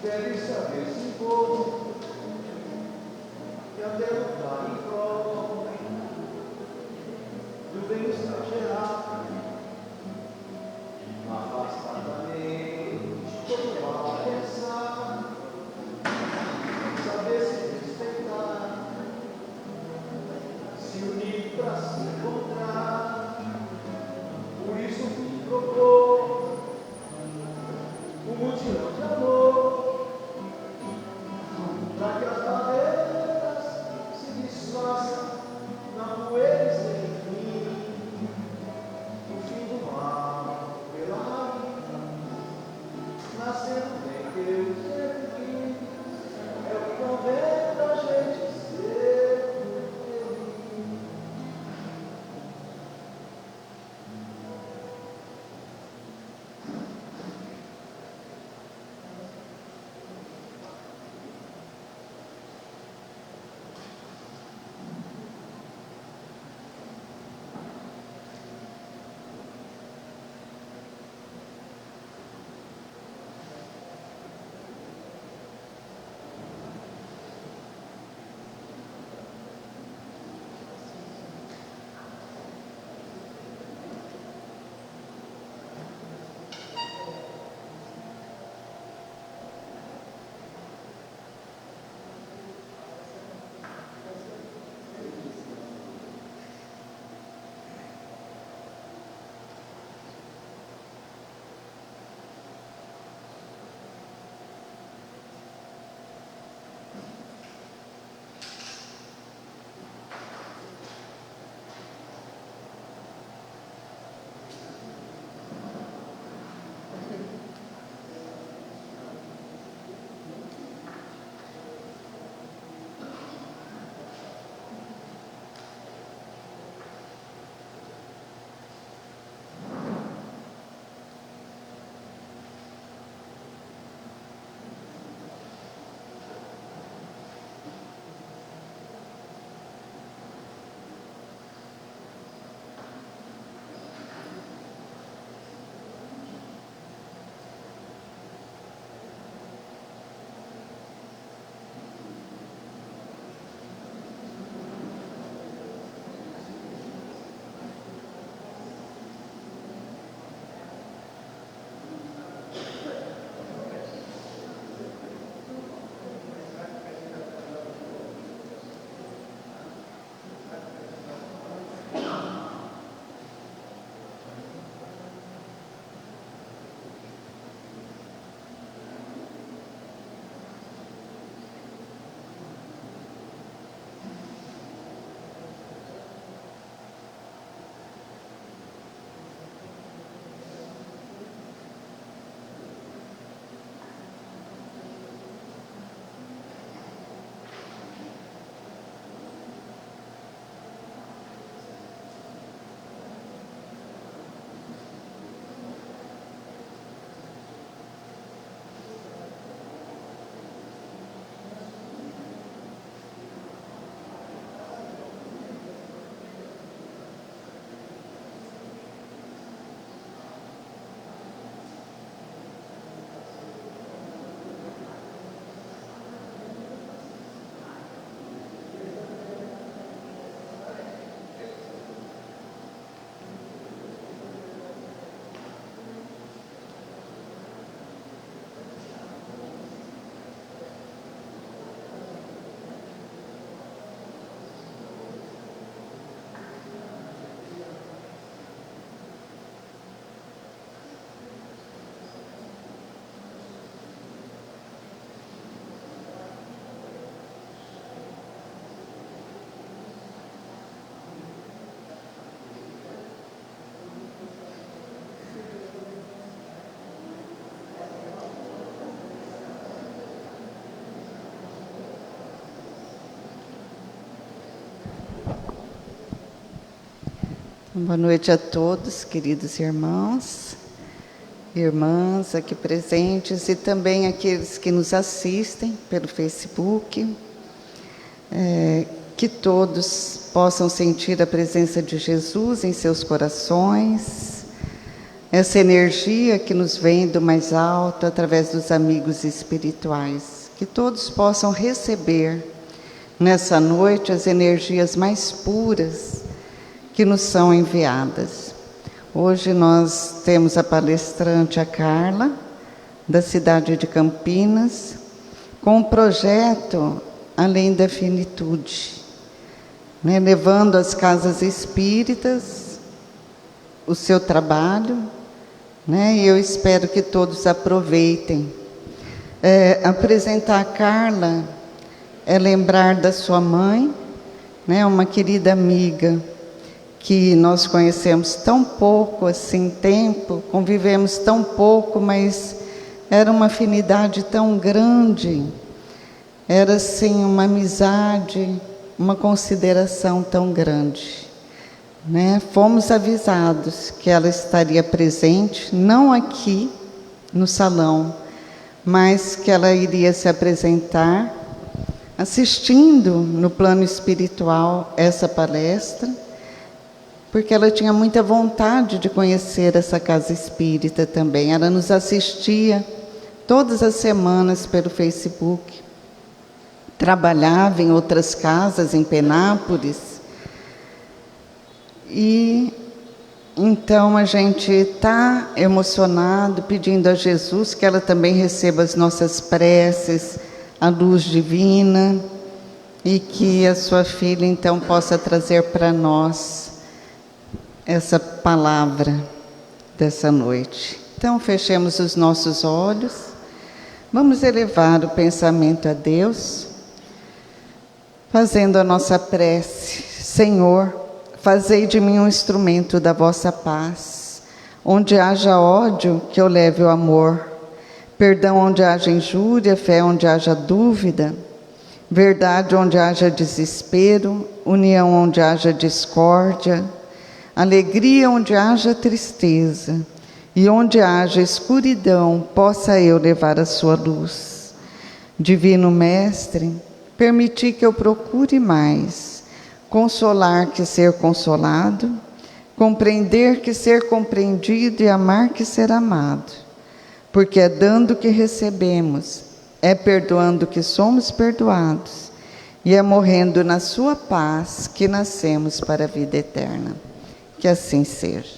deve saber se for e até lutar em prol do bem-estar geral, afastar da mente todo mal a pensar, saber se respeitar, se unir para se encontrar. Por isso me propôs um mutirão de amor, para que as barreiras se desfaçam na poeira sem fim. Boa noite a todos, queridos irmãos, irmãs aqui presentes e também aqueles que nos assistem pelo Facebook. Que todos possam sentir a presença de Jesus em seus corações, essa energia que nos vem do mais alto através dos amigos espirituais. Que todos possam receber nessa noite as energias mais puras que nos são enviadas. Hoje nós temos a palestrante, a Carla, da cidade de Campinas, com o projeto Além da Finitude, levando às casas espíritas o seu trabalho, e eu espero que todos aproveitem. Apresentar a Carla é lembrar da sua mãe, uma querida amiga, que nós conhecemos tão pouco assim tempo, convivemos tão pouco, mas era uma afinidade tão grande, era assim uma amizade, uma consideração tão grande. Fomos avisados que ela estaria presente, não aqui no salão, mas que ela iria se apresentar, assistindo no plano espiritual essa palestra, porque ela tinha muita vontade de conhecer essa casa espírita também. Ela nos assistia todas as semanas pelo Facebook, trabalhava em outras casas em Penápolis, e então a gente está emocionado, pedindo a Jesus que ela também receba as nossas preces, a luz divina, e que a sua filha então possa trazer para nós essa palavra dessa noite. Então, fechemos os nossos olhos, vamos elevar o pensamento a Deus, fazendo a nossa prece. Senhor, fazei de mim um instrumento da vossa paz. Onde haja ódio, que eu leve o amor. Perdão onde haja injúria, fé onde haja dúvida. Verdade onde haja desespero, união onde haja discórdia. Alegria onde haja tristeza, e onde haja escuridão, possa eu levar a sua luz. Divino Mestre, permiti que eu procure mais, consolar que ser consolado, compreender que ser compreendido e amar que ser amado. Porque é dando que recebemos, é perdoando que somos perdoados, e é morrendo na sua paz que nascemos para a vida eterna. Que assim seja.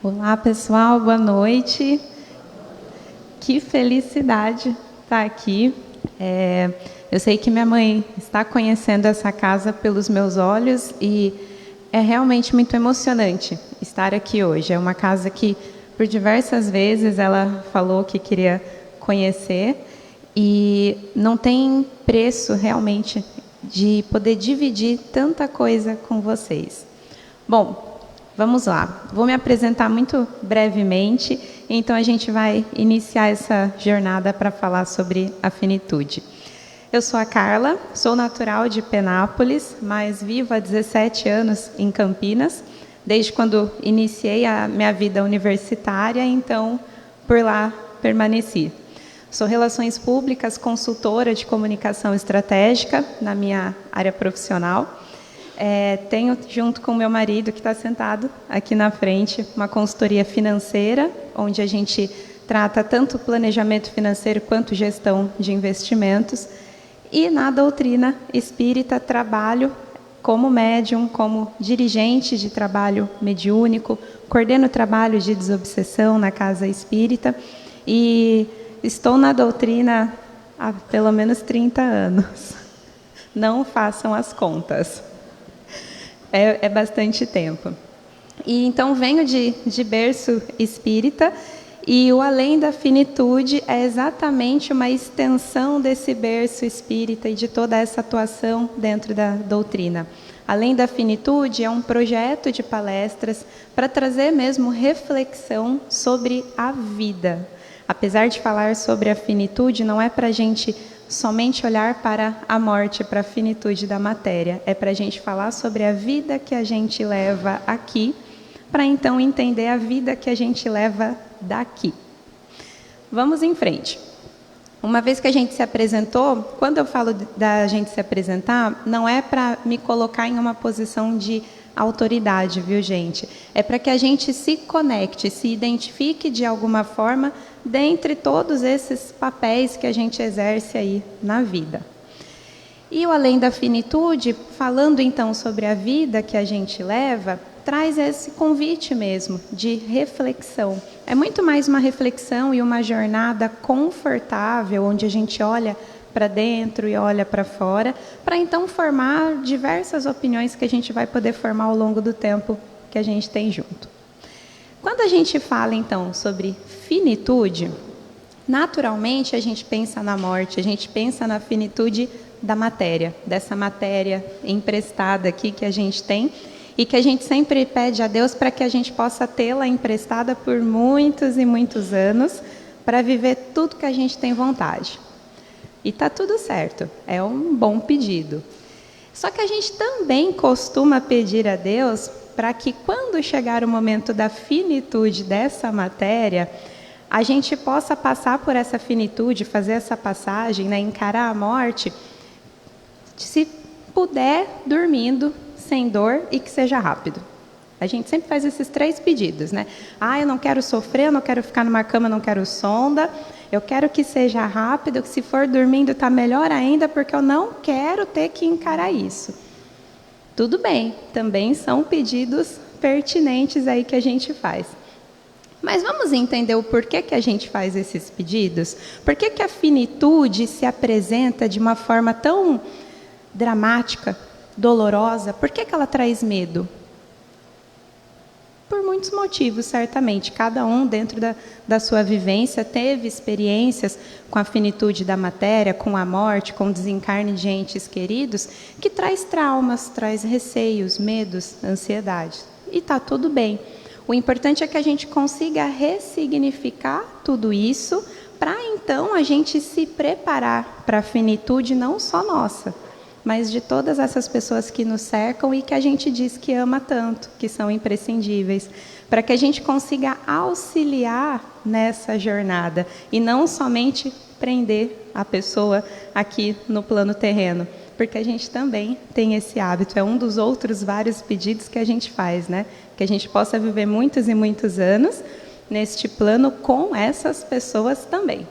Olá, pessoal, boa noite. Que felicidade estar aqui. Eu sei que minha mãe está conhecendo essa casa pelos meus olhos e é realmente muito emocionante estar aqui hoje. É uma casa que, por diversas vezes, ela falou que queria conhecer e não tem preço, realmente, de poder dividir tanta coisa com vocês. Bom, vamos lá. Vou me apresentar muito brevemente, então a gente vai iniciar essa jornada para falar sobre a finitude. Eu sou a Carla, sou natural de Penápolis, mas vivo há 17 anos em Campinas, desde quando iniciei a minha vida universitária, então por lá permaneci. Sou Relações Públicas, consultora de comunicação estratégica na minha área profissional. Tenho, junto com meu marido, que está sentado aqui na frente, uma consultoria financeira, onde a gente trata tanto planejamento financeiro quanto gestão de investimentos. E na doutrina espírita trabalho como médium, como dirigente de trabalho mediúnico, coordeno trabalho de desobsessão na casa espírita e estou na doutrina há pelo menos 30 anos. Não façam as contas. É bastante tempo. E então venho de berço espírita. E o Além da Finitude é exatamente uma extensão desse berço espírita e de toda essa atuação dentro da doutrina. Além da Finitude, é um projeto de palestras para trazer mesmo reflexão sobre a vida. Apesar de falar sobre a finitude, não é para a gente somente olhar para a morte, para a finitude da matéria. É para a gente falar sobre a vida que a gente leva aqui, para então entender a vida que a gente leva daqui. Vamos em frente. Uma vez que a gente se apresentou, quando eu falo da gente se apresentar, não é para me colocar em uma posição de autoridade, viu, gente? É para que a gente se conecte, se identifique de alguma forma dentre todos esses papéis que a gente exerce aí na vida. E o Além da Finitude, falando então sobre a vida que a gente leva, traz esse convite mesmo de reflexão. É muito mais uma reflexão e uma jornada confortável, onde a gente olha para dentro e olha para fora, para então formar diversas opiniões que a gente vai poder formar ao longo do tempo que a gente tem junto. Quando a gente fala então sobre finitude, naturalmente a gente pensa na morte, a gente pensa na finitude da matéria, dessa matéria emprestada aqui que a gente tem, e que a gente sempre pede a Deus para que a gente possa tê-la emprestada por muitos e muitos anos, para viver tudo que a gente tem vontade. E está tudo certo, é um bom pedido. Só que a gente também costuma pedir a Deus para que quando chegar o momento da finitude dessa matéria, a gente possa passar por essa finitude, fazer essa passagem, né, encarar a morte, se puder, dormindo, sem dor e que seja rápido. A gente sempre faz esses 3 pedidos, né? Eu não quero sofrer, eu não quero ficar numa cama, eu não quero sonda, eu quero que seja rápido, que se for dormindo está melhor ainda, porque eu não quero ter que encarar isso. Tudo bem, também são pedidos pertinentes aí que a gente faz. Mas vamos entender o porquê que a gente faz esses pedidos? Por que a finitude se apresenta de uma forma tão dramática, dolorosa? Por que ela traz medo? Por muitos motivos, certamente. Cada um, dentro da sua vivência, teve experiências com a finitude da matéria, com a morte, com o desencarne de entes queridos, que traz traumas, traz receios, medos, ansiedades. E está tudo bem. O importante é que a gente consiga ressignificar tudo isso, para então a gente se preparar para a finitude não só nossa, mas de todas essas pessoas que nos cercam e que a gente diz que ama tanto, que são imprescindíveis, para que a gente consiga auxiliar nessa jornada e não somente prender a pessoa aqui no plano terreno, porque a gente também tem esse hábito, é um dos outros vários pedidos que a gente faz, né? Que a gente possa viver muitos e muitos anos neste plano com essas pessoas também.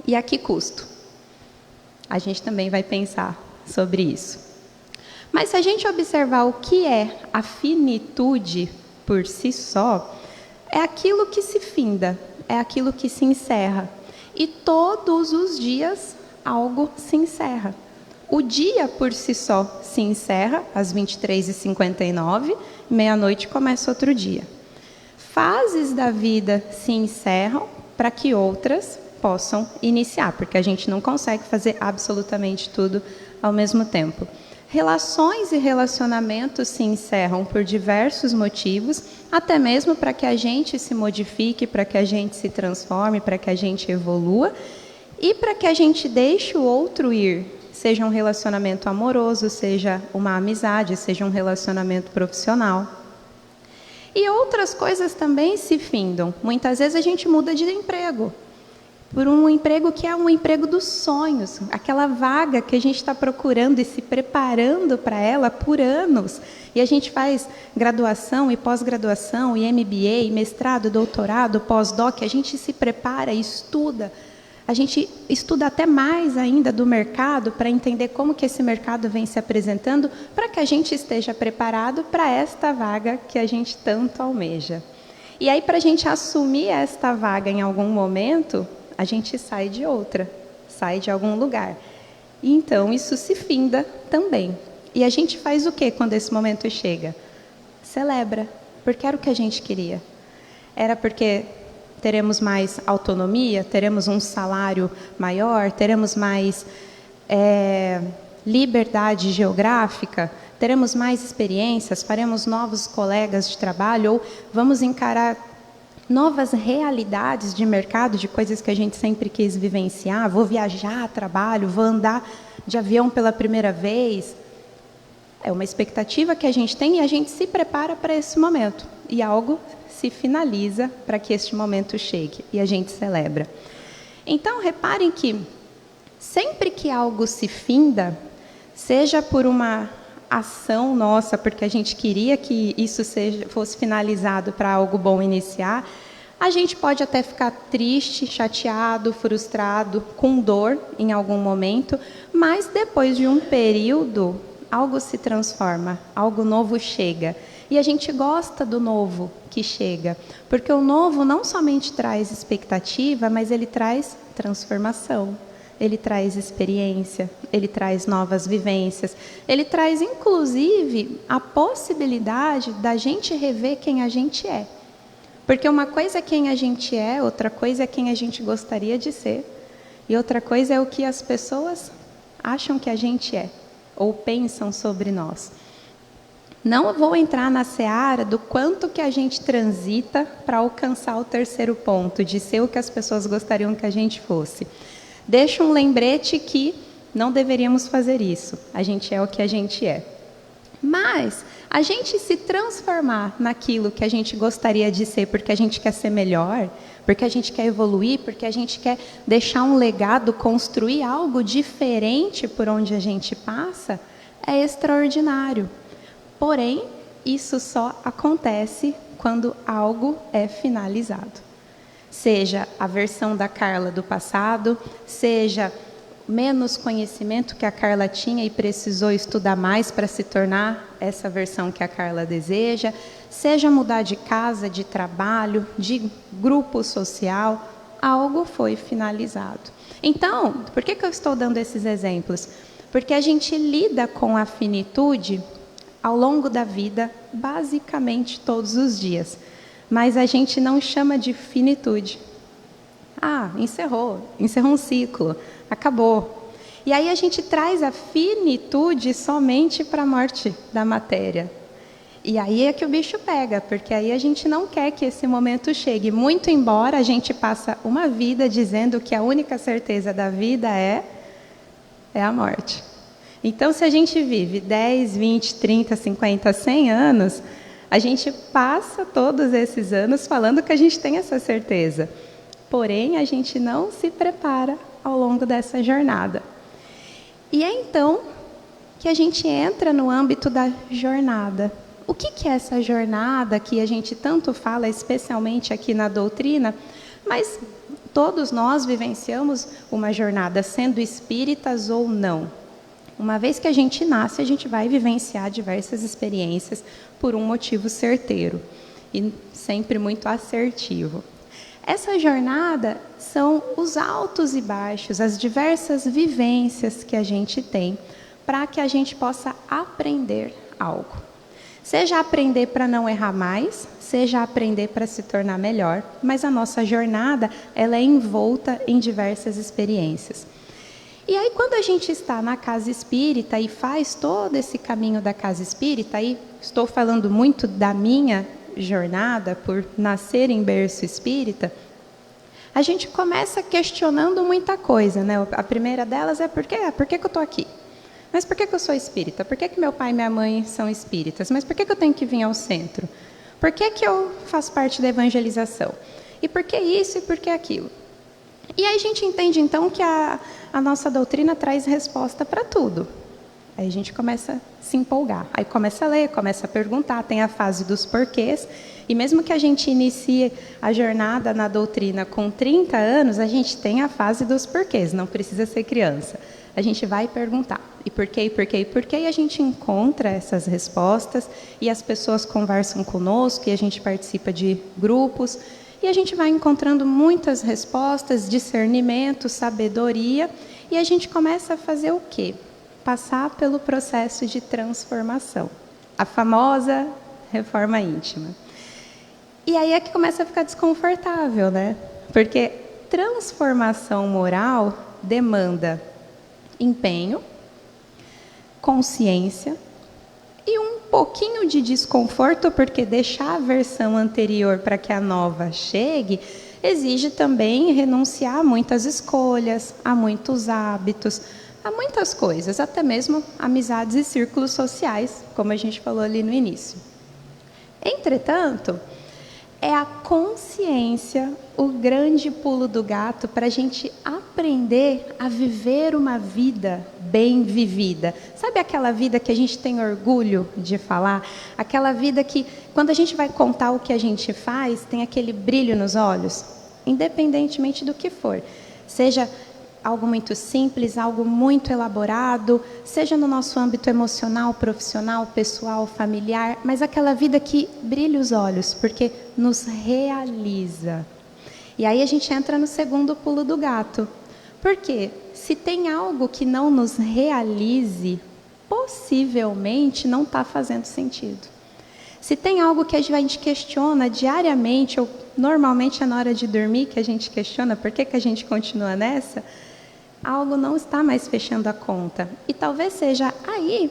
E a que custo? A gente também vai pensar sobre isso. Mas se a gente observar o que é a finitude por si só, é aquilo que se finda, é aquilo que se encerra. E todos os dias algo se encerra. O dia por si só se encerra às 23h59, meia-noite começa outro dia. Fases da vida se encerram para que outras possam iniciar, porque a gente não consegue fazer absolutamente tudo ao mesmo tempo. Relações e relacionamentos se encerram por diversos motivos, até mesmo para que a gente se modifique, para que a gente se transforme, para que a gente evolua e para que a gente deixe o outro ir, seja um relacionamento amoroso, seja uma amizade, seja um relacionamento profissional. E outras coisas também se findam. Muitas vezes a gente muda de emprego, por um emprego que é um emprego dos sonhos, aquela vaga que a gente está procurando e se preparando para ela por anos. E a gente faz graduação e pós-graduação, e MBA, e mestrado, doutorado, pós-doc, a gente se prepara e estuda. A gente estuda até mais ainda do mercado para entender como que esse mercado vem se apresentando, para que a gente esteja preparado para esta vaga que a gente tanto almeja. E aí, para a gente assumir esta vaga em algum momento, a gente sai de outra, sai de algum lugar. E então isso se finda também. E a gente faz o quê quando esse momento chega? Celebra, porque era o que a gente queria. Era porque teremos mais autonomia, teremos um salário maior, teremos mais liberdade geográfica, teremos mais experiências, faremos novos colegas de trabalho, ou vamos encarar novas realidades de mercado, de coisas que a gente sempre quis vivenciar. Vou viajar a trabalho, vou andar de avião pela primeira vez. É uma expectativa que a gente tem e a gente se prepara para esse momento. E algo se finaliza para que este momento chegue e a gente celebra. Então, reparem que sempre que algo se finda, seja por uma ação nossa, porque a gente queria que isso fosse finalizado para algo bom iniciar, a gente pode até ficar triste, chateado, frustrado, com dor em algum momento, mas depois de um período, algo se transforma, algo novo chega. E a gente gosta do novo que chega, porque o novo não somente traz expectativa, mas ele traz transformação. Ele traz experiência, ele traz novas vivências, ele traz, inclusive, a possibilidade da gente rever quem a gente é. Porque uma coisa é quem a gente é, outra coisa é quem a gente gostaria de ser, e outra coisa é o que as pessoas acham que a gente é, ou pensam sobre nós. Não vou entrar na seara do quanto que a gente transita para alcançar o terceiro ponto, de ser o que as pessoas gostariam que a gente fosse. Deixo um lembrete que não deveríamos fazer isso. A gente é o que a gente é. Mas a gente se transformar naquilo que a gente gostaria de ser, porque a gente quer ser melhor, porque a gente quer evoluir, porque a gente quer deixar um legado, construir algo diferente por onde a gente passa, é extraordinário. Porém, isso só acontece quando algo é finalizado. Seja a versão da Carla do passado, seja menos conhecimento que a Carla tinha e precisou estudar mais para se tornar essa versão que a Carla deseja, seja mudar de casa, de trabalho, de grupo social, algo foi finalizado. Então, por que eu estou dando esses exemplos? Porque a gente lida com a finitude ao longo da vida, basicamente todos os dias. Mas a gente não chama de finitude. Ah, encerrou um ciclo, acabou. E aí a gente traz a finitude somente para a morte da matéria. E aí é que o bicho pega, porque aí a gente não quer que esse momento chegue. Muito embora a gente passa uma vida dizendo que a única certeza da vida é a morte. Então, se a gente vive 10, 20, 30, 50, 100 anos, a gente passa todos esses anos falando que a gente tem essa certeza. Porém, a gente não se prepara ao longo dessa jornada. E é então que a gente entra no âmbito da jornada. O que é essa jornada que a gente tanto fala, especialmente aqui na doutrina? Mas todos nós vivenciamos uma jornada, sendo espíritas ou não. Uma vez que a gente nasce, a gente vai vivenciar diversas experiências por um motivo certeiro e sempre muito assertivo. Essa jornada são os altos e baixos, as diversas vivências que a gente tem para que a gente possa aprender algo. Seja aprender para não errar mais, seja aprender para se tornar melhor, mas a nossa jornada ela é envolta em diversas experiências. E aí, quando a gente está na casa espírita e faz todo esse caminho da casa espírita, aí estou falando muito da minha jornada por nascer em berço espírita, a gente começa questionando muita coisa, né? A primeira delas é por que eu estou aqui? Mas por que eu sou espírita? Por que meu pai e minha mãe são espíritas? Mas por que eu tenho que vir ao centro? Por que eu faço parte da evangelização? E por que isso e por que aquilo? E aí a gente entende, então, que a nossa doutrina traz resposta para tudo. Aí a gente começa a se empolgar. Aí começa a ler, começa a perguntar, tem a fase dos porquês. E mesmo que a gente inicie a jornada na doutrina com 30 anos, a gente tem a fase dos porquês, não precisa ser criança. A gente vai perguntar, e por quê, e por quê, e por quê, e a gente encontra essas respostas, e as pessoas conversam conosco, e a gente participa de grupos, e a gente vai encontrando muitas respostas, discernimento, sabedoria, e a gente começa a fazer o quê? Passar pelo processo de transformação, a famosa reforma íntima. E aí é que começa a ficar desconfortável, né? Porque transformação moral demanda empenho, consciência, pouquinho de desconforto, porque deixar a versão anterior para que a nova chegue, exige também renunciar a muitas escolhas, a muitos hábitos, a muitas coisas, até mesmo amizades e círculos sociais, como a gente falou ali no início. Entretanto, é a consciência o grande pulo do gato para a gente aprender a viver uma vida bem vivida. Sabe aquela vida que a gente tem orgulho de falar? Aquela vida que, quando a gente vai contar o que a gente faz, tem aquele brilho nos olhos? Independentemente do que for. Seja algo muito simples, algo muito elaborado, seja no nosso âmbito emocional, profissional, pessoal, familiar, mas aquela vida que brilha os olhos, porque nos realiza. E aí a gente entra no segundo pulo do gato. Por quê? Se tem algo que não nos realize, possivelmente não está fazendo sentido. Se tem algo que a gente questiona diariamente, ou normalmente é na hora de dormir que a gente questiona por que a gente continua nessa, algo não está mais fechando a conta. E talvez seja aí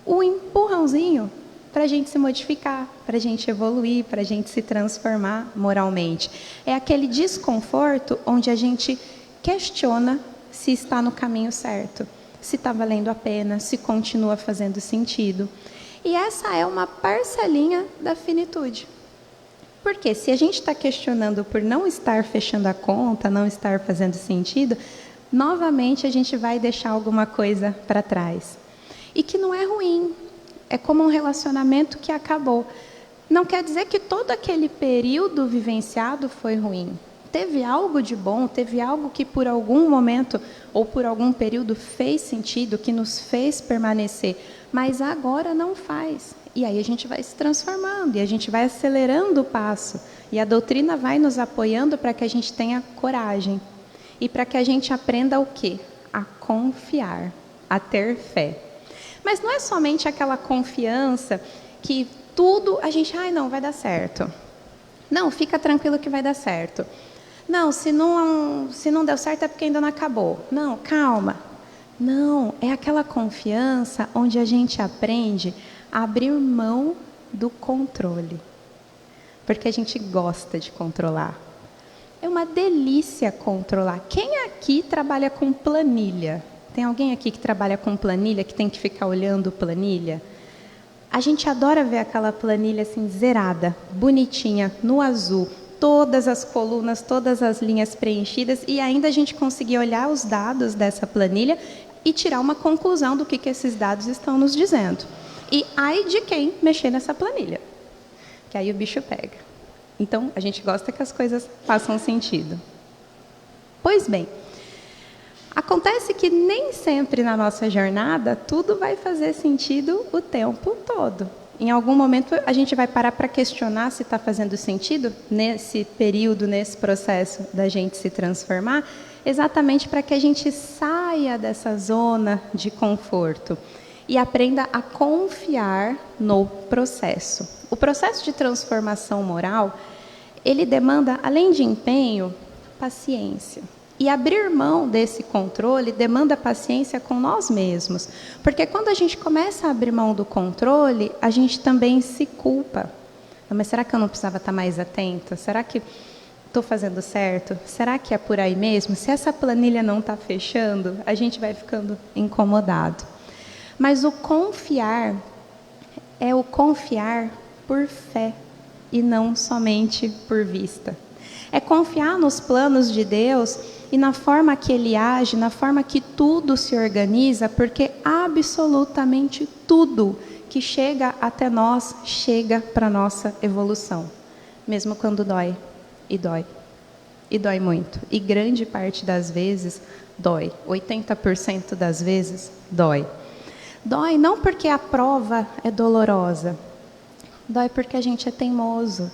o empurrãozinho para a gente se modificar, para a gente evoluir, para a gente se transformar moralmente. É aquele desconforto onde a gente questiona se está no caminho certo, se está valendo a pena, se continua fazendo sentido. E essa é uma parcelinha da finitude. Porque se a gente está questionando por não estar fechando a conta, não estar fazendo sentido, novamente a gente vai deixar alguma coisa para trás. E que não é ruim, é como um relacionamento que acabou. Não quer dizer que todo aquele período vivenciado foi ruim. Teve algo de bom, teve algo que por algum momento ou por algum período fez sentido, que nos fez permanecer, mas agora não faz. E aí a gente vai se transformando, e a gente vai acelerando o passo. E a doutrina vai nos apoiando para que a gente tenha coragem. E para que a gente aprenda o quê? A confiar, a ter fé. Mas não é somente aquela confiança que tudo a gente, ai, não, vai dar certo. Não, fica tranquilo que vai dar certo. Não, se não deu certo é porque ainda não acabou. Não, calma. Não, é aquela confiança onde a gente aprende a abrir mão do controle. Porque a gente gosta de controlar. É uma delícia controlar. Quem aqui trabalha com planilha? Tem alguém aqui que trabalha com planilha, que tem que ficar olhando planilha? A gente adora ver aquela planilha assim, zerada, bonitinha, no azul. Todas as colunas, todas as linhas preenchidas. E ainda a gente conseguir olhar os dados dessa planilha e tirar uma conclusão do que esses dados estão nos dizendo. E ai de quem mexer nessa planilha. Que aí o bicho pega. Então, a gente gosta que as coisas façam sentido. Pois bem, acontece que nem sempre na nossa jornada tudo vai fazer sentido o tempo todo. Em algum momento a gente vai parar para questionar se está fazendo sentido nesse período, nesse processo da gente se transformar, exatamente para que a gente saia dessa zona de conforto e aprenda a confiar no processo. O processo de transformação moral, ele demanda, além de empenho, paciência. E abrir mão desse controle demanda paciência com nós mesmos. Porque quando a gente começa a abrir mão do controle, a gente também se culpa. Mas será que eu não precisava estar mais atenta? Será que estou fazendo certo? Será que é por aí mesmo? Se essa planilha não está fechando, a gente vai ficando incomodado. Mas o confiar é o confiar por fé e não somente por vista. É confiar nos planos de Deus e na forma que Ele age, na forma que tudo se organiza, porque absolutamente tudo que chega até nós, chega para a nossa evolução. Mesmo quando dói, e dói. E dói muito. E grande parte das vezes, dói. 80% das vezes, dói. Dói não porque a prova é dolorosa. Dói porque a gente é teimoso.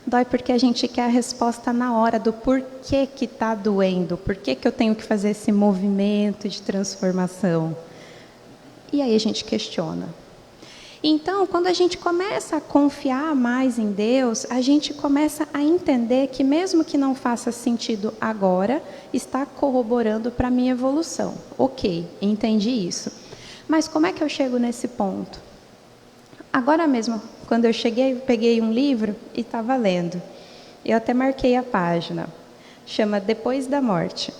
Dói porque a gente quer a resposta na hora do porquê que está doendo, por que eu tenho que fazer esse movimento de transformação. E aí a gente questiona. Então, quando a gente começa a confiar mais em Deus, a gente começa a entender que mesmo que não faça sentido agora, está corroborando para a minha evolução. Ok, entendi isso. Mas como é que eu chego nesse ponto? Agora mesmo, quando eu cheguei, eu peguei um livro e estava lendo. Eu até marquei a página. Chama Depois da Morte.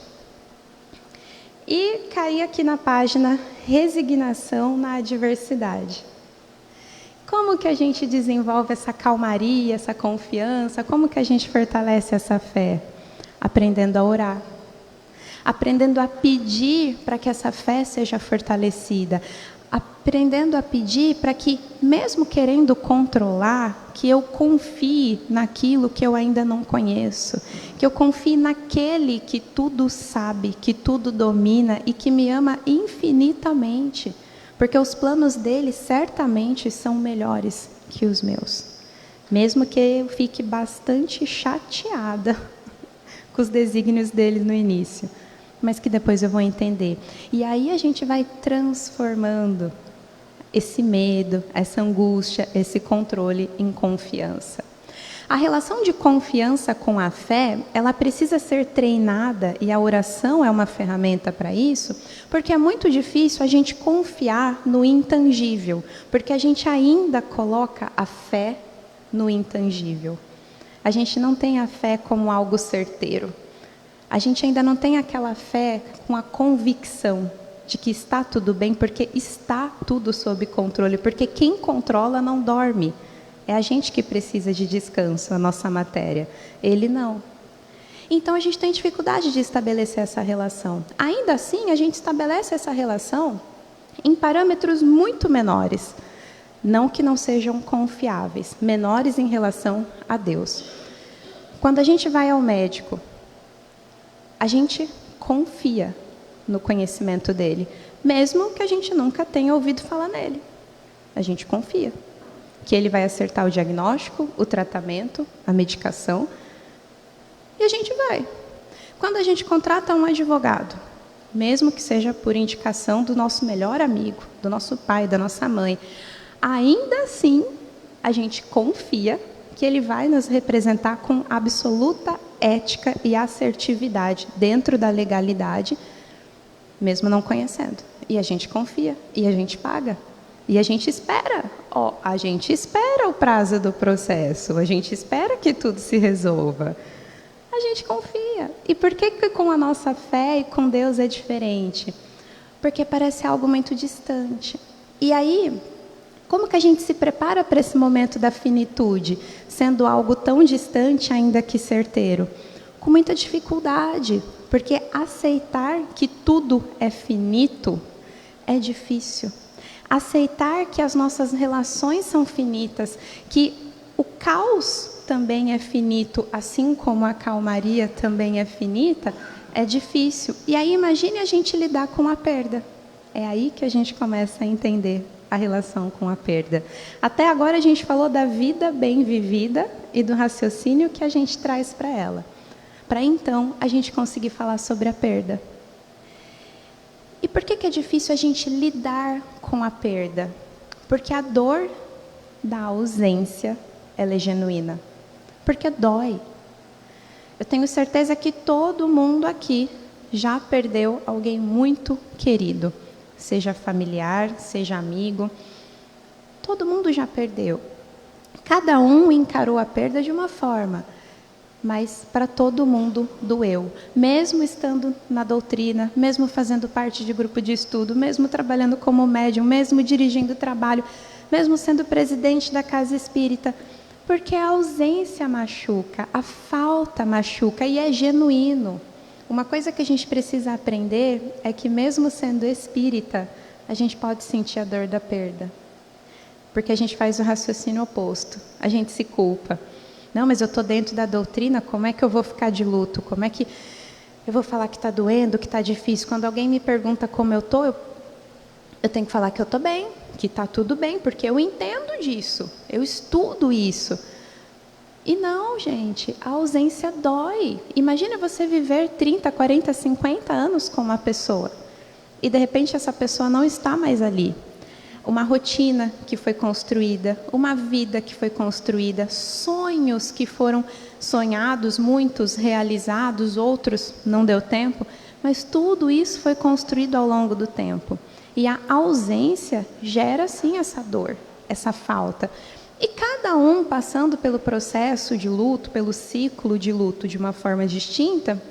E caí aqui na página Resignação na Adversidade. Como que a gente desenvolve essa calmaria, essa confiança? Como que a gente fortalece essa fé? Aprendendo a orar. Aprendendo a pedir para que essa fé seja fortalecida. Aprendendo a pedir para que, mesmo querendo controlar, que eu confie naquilo que eu ainda não conheço, que eu confie naquele que tudo sabe, que tudo domina e que me ama infinitamente, porque os planos dele certamente são melhores que os meus, mesmo que eu fique bastante chateada com os desígnios dele no início, mas que depois eu vou entender. E aí a gente vai transformando esse medo, essa angústia, esse controle em confiança. A relação de confiança com a fé, ela precisa ser treinada, e a oração é uma ferramenta para isso, porque é muito difícil a gente confiar no intangível, porque a gente ainda coloca a fé no intangível. A gente não tem a fé como algo certeiro. A gente ainda não tem aquela fé com a convicção de que está tudo bem, porque está tudo sob controle, porque quem controla não dorme. É a gente que precisa de descanso, a nossa matéria. Ele não. Então a gente tem dificuldade de estabelecer essa relação. Ainda assim, a gente estabelece essa relação em parâmetros muito menores. Não que não sejam confiáveis, menores em relação a Deus. Quando a gente vai ao médico, a gente confia no conhecimento dele, mesmo que a gente nunca tenha ouvido falar nele. A gente confia que ele vai acertar o diagnóstico, o tratamento, a medicação, e a gente vai. Quando a gente contrata um advogado, mesmo que seja por indicação do nosso melhor amigo, do nosso pai, da nossa mãe, ainda assim a gente confia que ele vai nos representar com absoluta ética e assertividade dentro da legalidade, mesmo não conhecendo. E a gente confia, e a gente paga, e a gente espera. A gente espera o prazo do processo, a gente espera que tudo se resolva. A gente confia. E por que com a nossa fé e com Deus é diferente? Porque parece algo muito distante. E aí, como que a gente se prepara para esse momento da finitude, sendo algo tão distante, ainda que certeiro? Com muita dificuldade, porque aceitar que tudo é finito é difícil. Aceitar que as nossas relações são finitas, que o caos também é finito, assim como a calmaria também é finita, é difícil. E aí imagine a gente lidar com a perda. É aí que a gente começa a entender a relação com a perda. Até agora a gente falou da vida bem vivida e do raciocínio que a gente traz para ela. Para então a gente conseguir falar sobre a perda. E por que é difícil a gente lidar com a perda? Porque a dor da ausência, ela é genuína. Porque dói. Eu tenho certeza que todo mundo aqui já perdeu alguém muito querido. Seja familiar, seja amigo. Todo mundo já perdeu. Cada um encarou a perda de uma forma. Mas para todo mundo doeu, mesmo estando na doutrina, mesmo fazendo parte de grupo de estudo, mesmo trabalhando como médium, mesmo dirigindo o trabalho, mesmo sendo presidente da casa espírita, porque a ausência machuca, a falta machuca e é genuíno. Uma coisa que a gente precisa aprender é que mesmo sendo espírita, a gente pode sentir a dor da perda, porque a gente faz o raciocínio oposto, a gente se culpa. Não, mas eu estou dentro da doutrina, como é que eu vou ficar de luto? Como é que eu vou falar que está doendo, que está difícil? Quando alguém me pergunta como eu estou, eu tenho que falar que eu estou bem, que está tudo bem, porque eu entendo disso, eu estudo isso. E não, gente, a ausência dói. Imagina você viver 30, 40, 50 anos com uma pessoa e de repente essa pessoa não está mais ali. Uma rotina que foi construída, uma vida que foi construída, sonhos que foram sonhados, muitos realizados, outros não deu tempo, mas tudo isso foi construído ao longo do tempo. E a ausência gera, sim, essa dor essa falta. E cada um passando pelo processo de luto, pelo ciclo de luto de uma forma distinta,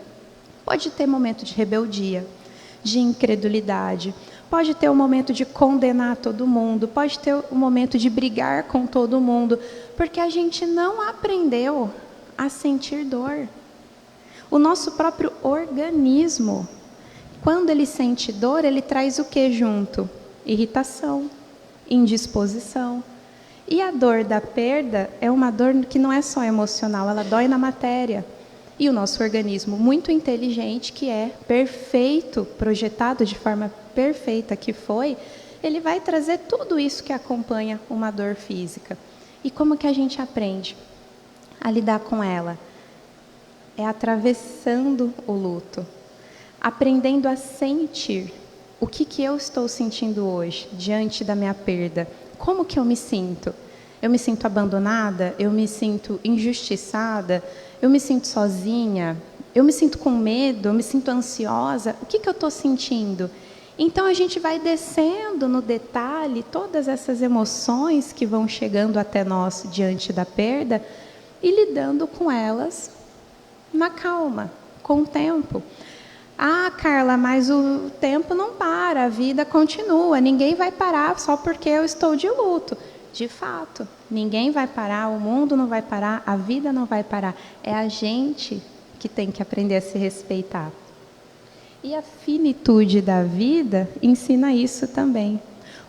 pode ter momento de rebeldia, de incredulidade, pode ter um momento de condenar todo mundo, pode ter um momento de brigar com todo mundo, porque a gente não aprendeu a sentir dor. O nosso próprio organismo, quando ele sente dor, ele traz o que junto? Irritação, indisposição. E a dor da perda é uma dor que não é só emocional, ela dói na matéria. E o nosso organismo, muito inteligente, que é perfeito, projetado de forma perfeita que foi, ele vai trazer tudo isso que acompanha uma dor física. E como que a gente aprende a lidar com ela? É atravessando o luto, aprendendo a sentir. O que eu estou sentindo hoje, diante da minha perda? Como que eu me sinto? Eu me sinto abandonada? Eu me sinto injustiçada? Eu me sinto sozinha? Eu me sinto com medo? Eu me sinto ansiosa? O que eu estou sentindo? Então, a gente vai descendo no detalhe todas essas emoções que vão chegando até nós diante da perda e lidando com elas na calma, com o tempo. Ah, Carla, mas o tempo não para, a vida continua, ninguém vai parar só porque eu estou de luto. De fato, ninguém vai parar, o mundo não vai parar, a vida não vai parar. É a gente que tem que aprender a se respeitar. E a finitude da vida ensina isso também.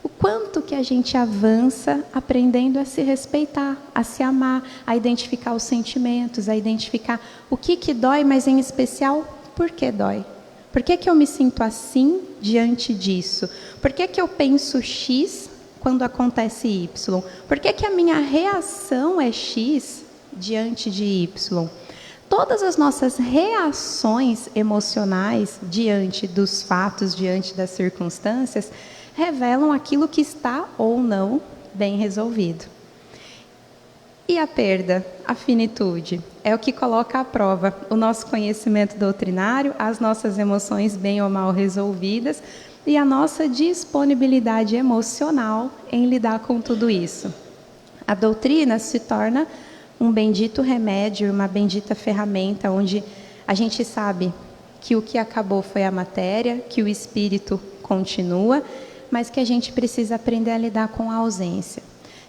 O quanto que a gente avança aprendendo a se respeitar, a se amar, a identificar os sentimentos, a identificar o que dói, mas em especial, por que dói? Por que eu me sinto assim diante disso? Por que eu penso X quando acontece Y? Por que a minha reação é X diante de Y? Todas as nossas reações emocionais diante dos fatos, diante das circunstâncias, revelam aquilo que está ou não bem resolvido. E a perda, a finitude, é o que coloca à prova o nosso conhecimento doutrinário, as nossas emoções bem ou mal resolvidas e a nossa disponibilidade emocional em lidar com tudo isso. A doutrina se torna um bendito remédio, uma bendita ferramenta onde a gente sabe que o que acabou foi a matéria, que o espírito continua, mas que a gente precisa aprender a lidar com a ausência.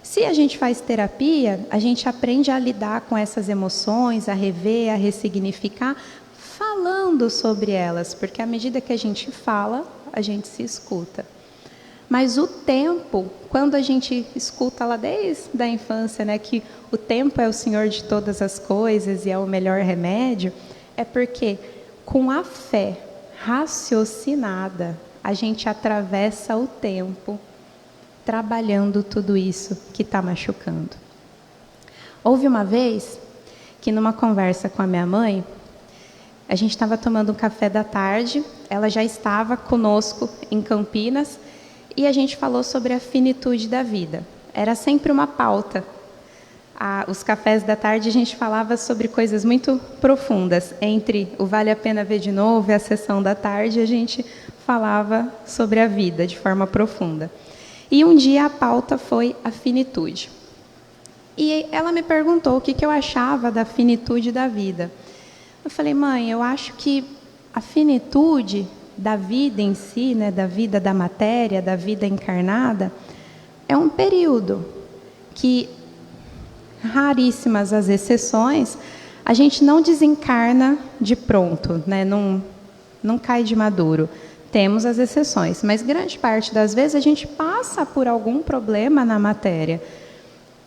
Se a gente faz terapia, a gente aprende a lidar com essas emoções, a rever, a ressignificar, falando sobre elas, porque à medida que a gente fala, a gente se escuta. Mas o tempo, quando a gente escuta lá desde a infância, né, que o tempo é o senhor de todas as coisas e é o melhor remédio, é porque com a fé raciocinada, a gente atravessa o tempo trabalhando tudo isso que está machucando. Houve uma vez que numa conversa com a minha mãe, a gente estava tomando um café da tarde, ela já estava conosco em Campinas e a gente falou sobre a finitude da vida. Era sempre uma pauta. Os cafés da tarde a gente falava sobre coisas muito profundas. Entre o Vale a Pena Ver de Novo e a sessão da tarde, a gente falava sobre a vida de forma profunda. E um dia a pauta foi a finitude. E ela me perguntou o que eu achava da finitude da vida. Eu falei, mãe, eu acho que a finitude da vida em si, né, da vida da matéria, da vida encarnada, é um período que, raríssimas as exceções, a gente não desencarna de pronto, né, não cai de maduro. Temos as exceções, mas grande parte das vezes a gente passa por algum problema na matéria.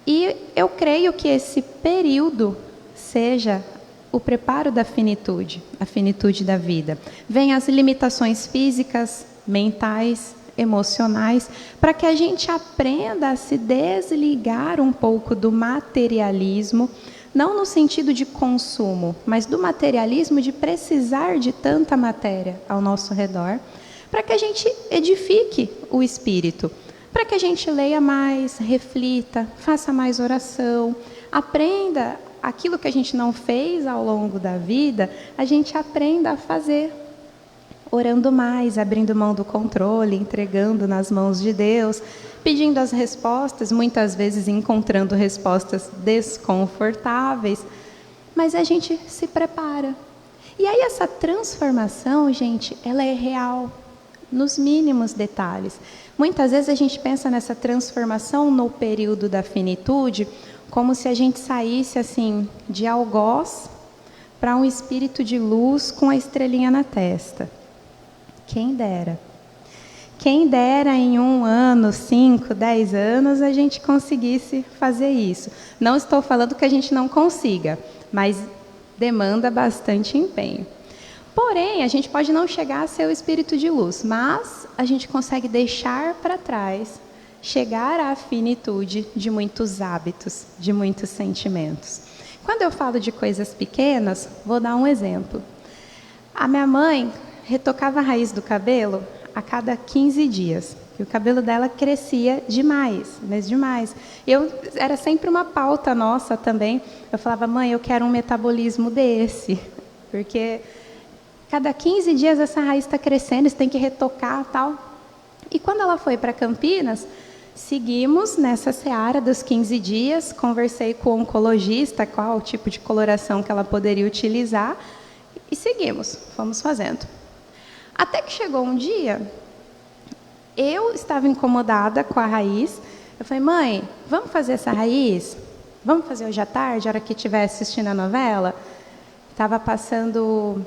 E eu creio que esse período seja o preparo da finitude, a finitude da vida. Vêm as limitações físicas, mentais, emocionais, para que a gente aprenda a se desligar um pouco do materialismo, não no sentido de consumo, mas do materialismo de precisar de tanta matéria ao nosso redor, para que a gente edifique o espírito, para que a gente leia mais, reflita, faça mais oração, aprenda aquilo que a gente não fez ao longo da vida, a gente aprenda a fazer. orando mais, abrindo mão do controle, entregando nas mãos de Deus, pedindo as respostas, muitas vezes encontrando respostas desconfortáveis, mas a gente se prepara. E aí essa transformação, gente, ela é real, nos mínimos detalhes. Muitas vezes a gente pensa nessa transformação no período da finitude, como se a gente saísse assim de algoz para um espírito de luz com a estrelinha na testa. Quem dera. Quem dera em 1 ano, 5, 10 anos a gente conseguisse fazer isso. Não estou falando que a gente não consiga, mas demanda bastante empenho. Porém, a gente pode não chegar a ser o espírito de luz, mas a gente consegue deixar para trás, chegar à finitude de muitos hábitos, de muitos sentimentos. Quando eu falo de coisas pequenas, vou dar um exemplo. A minha mãe retocava a raiz do cabelo a cada 15 dias. E o cabelo dela crescia demais, mas demais. Era sempre uma pauta nossa também. Eu falava, mãe, eu quero um metabolismo desse, porque cada 15 dias essa raiz está crescendo, você tem que retocar e tal. E quando ela foi para Campinas, seguimos nessa seara dos 15 dias, conversei com o oncologista, qual o tipo de coloração que ela poderia utilizar, e seguimos, fomos fazendo. Até que chegou um dia, eu estava incomodada com a raiz, eu falei, mãe, vamos fazer essa raiz? Vamos fazer hoje à tarde, a hora que estiver assistindo a novela? Estava passando...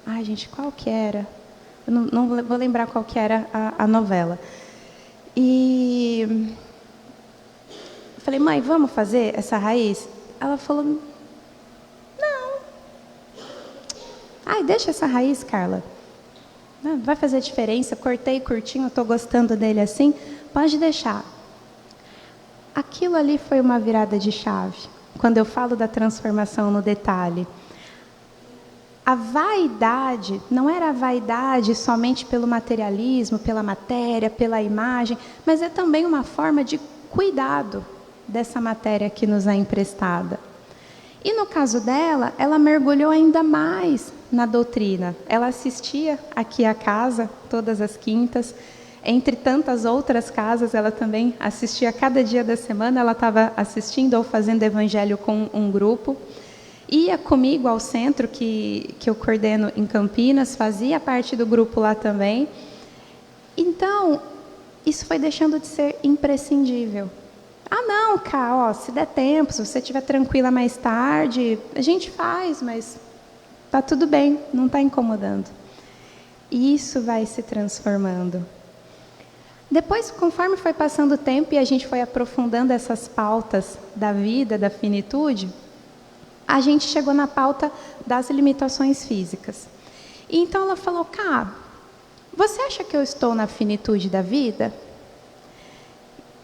Ai, gente, qual que era? Eu não vou lembrar qual que era a novela. E eu falei, mãe, vamos fazer essa raiz? Ela falou, não. Ai, deixa essa raiz, Carla. Não vai fazer diferença, cortei curtinho, estou gostando dele assim, pode deixar. Aquilo ali foi uma virada de chave, quando eu falo da transformação no detalhe. A vaidade não era a vaidade somente pelo materialismo, pela matéria, pela imagem, mas é também uma forma de cuidado dessa matéria que nos é emprestada. E no caso dela, ela mergulhou ainda mais na doutrina. Ela assistia aqui à casa, todas as quintas, entre tantas outras casas, ela também assistia cada dia da semana, ela estava assistindo ou fazendo evangelho com um grupo. Ia comigo ao centro, que eu coordeno em Campinas, fazia parte do grupo lá também. Então, isso foi deixando de ser imprescindível. Ah, não, Cá, ó, se der tempo, se você estiver tranquila mais tarde, a gente faz, mas tá tudo bem, não está incomodando. E isso vai se transformando. Depois, conforme foi passando o tempo e a gente foi aprofundando essas pautas da vida, da finitude, a gente chegou na pauta das limitações físicas. E então ela falou, Cá, você acha que eu estou na finitude da vida?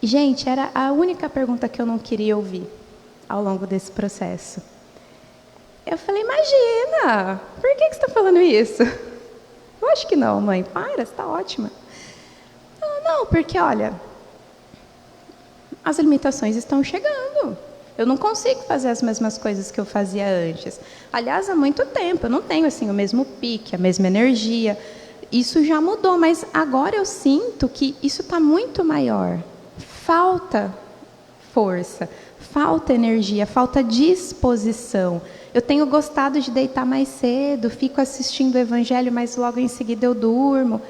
Gente, era a única pergunta que eu não queria ouvir ao longo desse processo. Eu falei, imagina, por que você está falando isso? Eu acho que não, mãe, para, você está ótima. Não, porque, olha, as limitações estão chegando. Eu não consigo fazer as mesmas coisas que eu fazia antes. Aliás, há muito tempo, eu não tenho assim, o mesmo pique, a mesma energia. Isso já mudou, mas agora eu sinto que isso está muito maior. Falta força, falta energia, falta disposição. Eu tenho gostado de deitar mais cedo, fico assistindo o evangelho, mas logo em seguida eu durmo.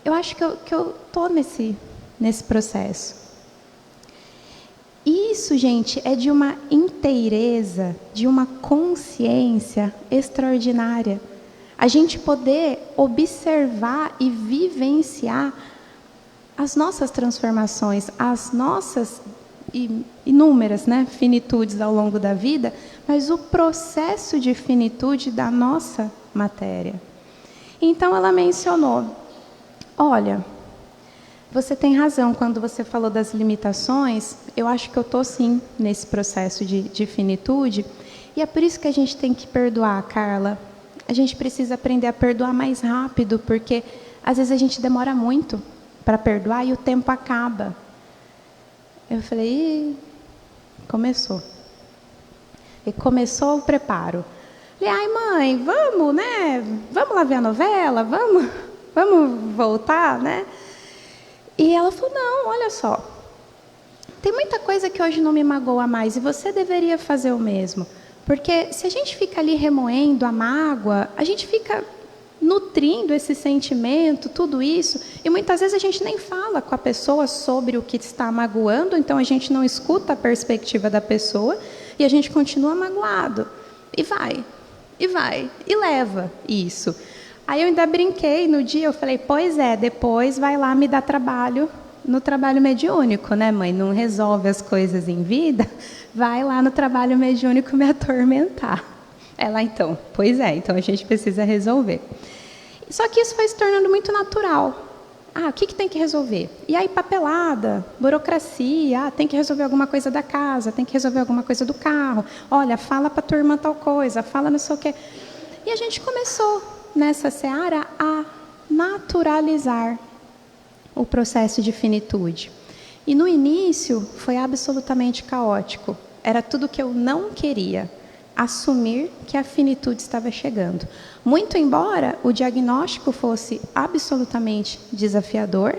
Eu acho que eu estou nesse processo. Isso, gente, é de uma inteireza, de uma consciência extraordinária. A gente poder observar e vivenciar as nossas transformações, as nossas inúmeras, finitudes ao longo da vida, mas o processo de finitude da nossa matéria. Então, ela mencionou, olha, você tem razão quando você falou das limitações, eu acho que eu estou sim nesse processo de finitude, e é por isso que a gente tem que perdoar, Carla. A gente precisa aprender a perdoar mais rápido, porque às vezes a gente demora muito para perdoar e o tempo acaba. Eu falei, começou. E começou o preparo. Falei, ai mãe, vamos, né? Vamos lá ver a novela? Vamos voltar, né? E ela falou, não, olha só, tem muita coisa que hoje não me magoa mais e você deveria fazer o mesmo. Porque se a gente fica ali remoendo a mágoa, a gente fica nutrindo esse sentimento, tudo isso, e muitas vezes a gente nem fala com a pessoa sobre o que está magoando, então a gente não escuta a perspectiva da pessoa e a gente continua magoado. E vai, e leva isso. Aí eu ainda brinquei no dia, eu falei, pois é, depois vai lá me dar trabalho no trabalho mediúnico, né, mãe? Não resolve as coisas em vida, vai lá no trabalho mediúnico me atormentar. Ela, então, pois é, então a gente precisa resolver. Só que isso foi se tornando muito natural. Ah, o que tem que resolver? E aí, papelada, burocracia, tem que resolver alguma coisa da casa, tem que resolver alguma coisa do carro. Olha, fala para a tua irmã tal coisa, fala não sei o quê. E a gente começou, nessa seara, a naturalizar o processo de finitude. E no início foi absolutamente caótico. Era tudo que eu não queria, assumir que a finitude estava chegando. Muito embora o diagnóstico fosse absolutamente desafiador,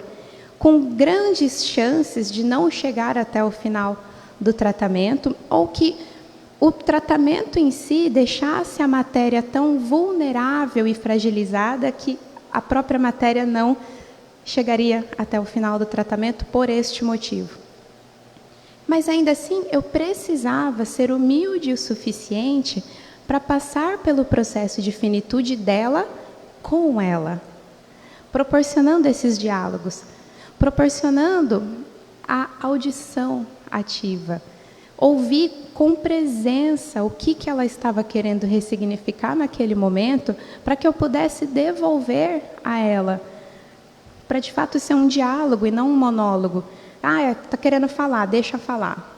com grandes chances de não chegar até o final do tratamento, ou que o tratamento em si deixasse a matéria tão vulnerável e fragilizada que a própria matéria não chegaria até o final do tratamento por este motivo. Mas ainda assim, eu precisava ser humilde o suficiente para passar pelo processo de finitude dela com ela, proporcionando esses diálogos, proporcionando a audição ativa, ouvir com presença o que ela estava querendo ressignificar naquele momento, para que eu pudesse devolver a ela, para de fato ser um diálogo e não um monólogo. Ah, está querendo falar, deixa falar.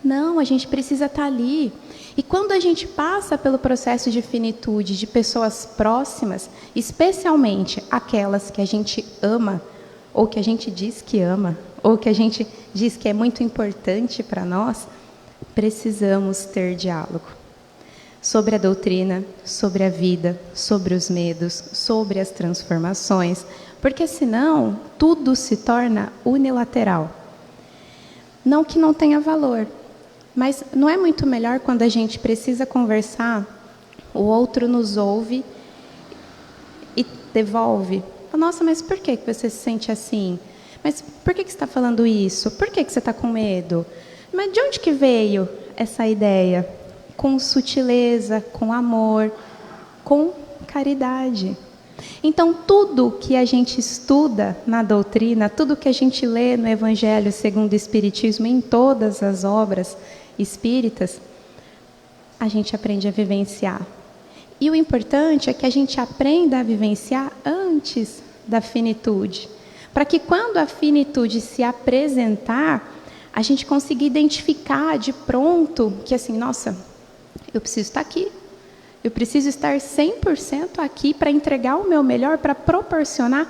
Não, a gente precisa estar ali. E quando a gente passa pelo processo de finitude de pessoas próximas, especialmente aquelas que a gente ama, ou que a gente diz que ama, ou que a gente diz que é muito importante para nós, precisamos ter diálogo. Sobre a doutrina, sobre a vida, sobre os medos, sobre as transformações, porque senão tudo se torna unilateral. Não que não tenha valor, mas não é muito melhor quando a gente precisa conversar, o outro nos ouve e devolve. Nossa, mas por que você se sente assim? Mas por que você está falando isso? Por que você está com medo? Mas de onde que veio essa ideia? Com sutileza, com amor, com caridade. Então, tudo que a gente estuda na doutrina, tudo que a gente lê no Evangelho segundo o Espiritismo, em todas as obras espíritas, a gente aprende a vivenciar. E o importante é que a gente aprenda a vivenciar antes da finitude, para que quando a finitude se apresentar, a gente consiga identificar de pronto que assim, nossa, eu preciso estar aqui. Eu preciso estar 100% aqui para entregar o meu melhor, para proporcionar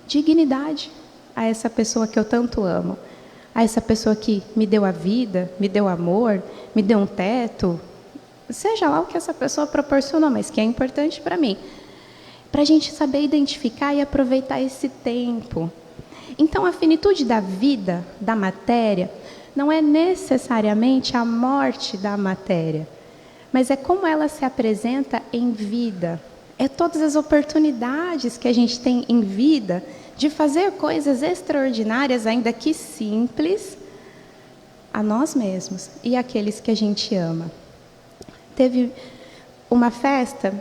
dignidade a essa pessoa que eu tanto amo, a essa pessoa que me deu a vida, me deu amor, me deu um teto, seja lá o que essa pessoa proporcionou, mas que é importante para mim, para a gente saber identificar e aproveitar esse tempo. Então, a finitude da vida, da matéria, não é necessariamente a morte da matéria, mas é como ela se apresenta em vida. É todas as oportunidades que a gente tem em vida de fazer coisas extraordinárias, ainda que simples, a nós mesmos e àqueles que a gente ama. Teve uma festa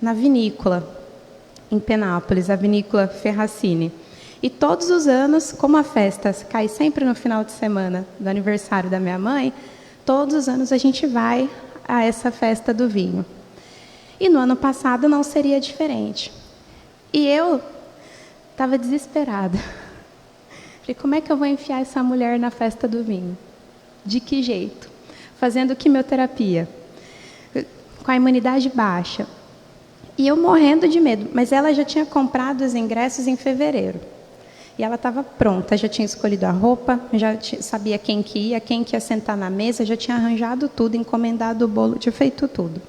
na vinícola, em Penápolis, a vinícola Ferracini. E todos os anos, como a festa cai sempre no final de semana do aniversário da minha mãe, todos os anos a gente vai a essa festa do vinho. E no ano passado não seria diferente. E eu estava desesperada. Falei, como é que eu vou enfiar essa mulher na festa do vinho? De que jeito? Fazendo quimioterapia, com a imunidade baixa. E eu morrendo de medo, mas ela já tinha comprado os ingressos em fevereiro. E ela estava pronta, já tinha escolhido a roupa, já sabia quem que ia sentar na mesa, já tinha arranjado tudo, encomendado o bolo, tinha feito tudo.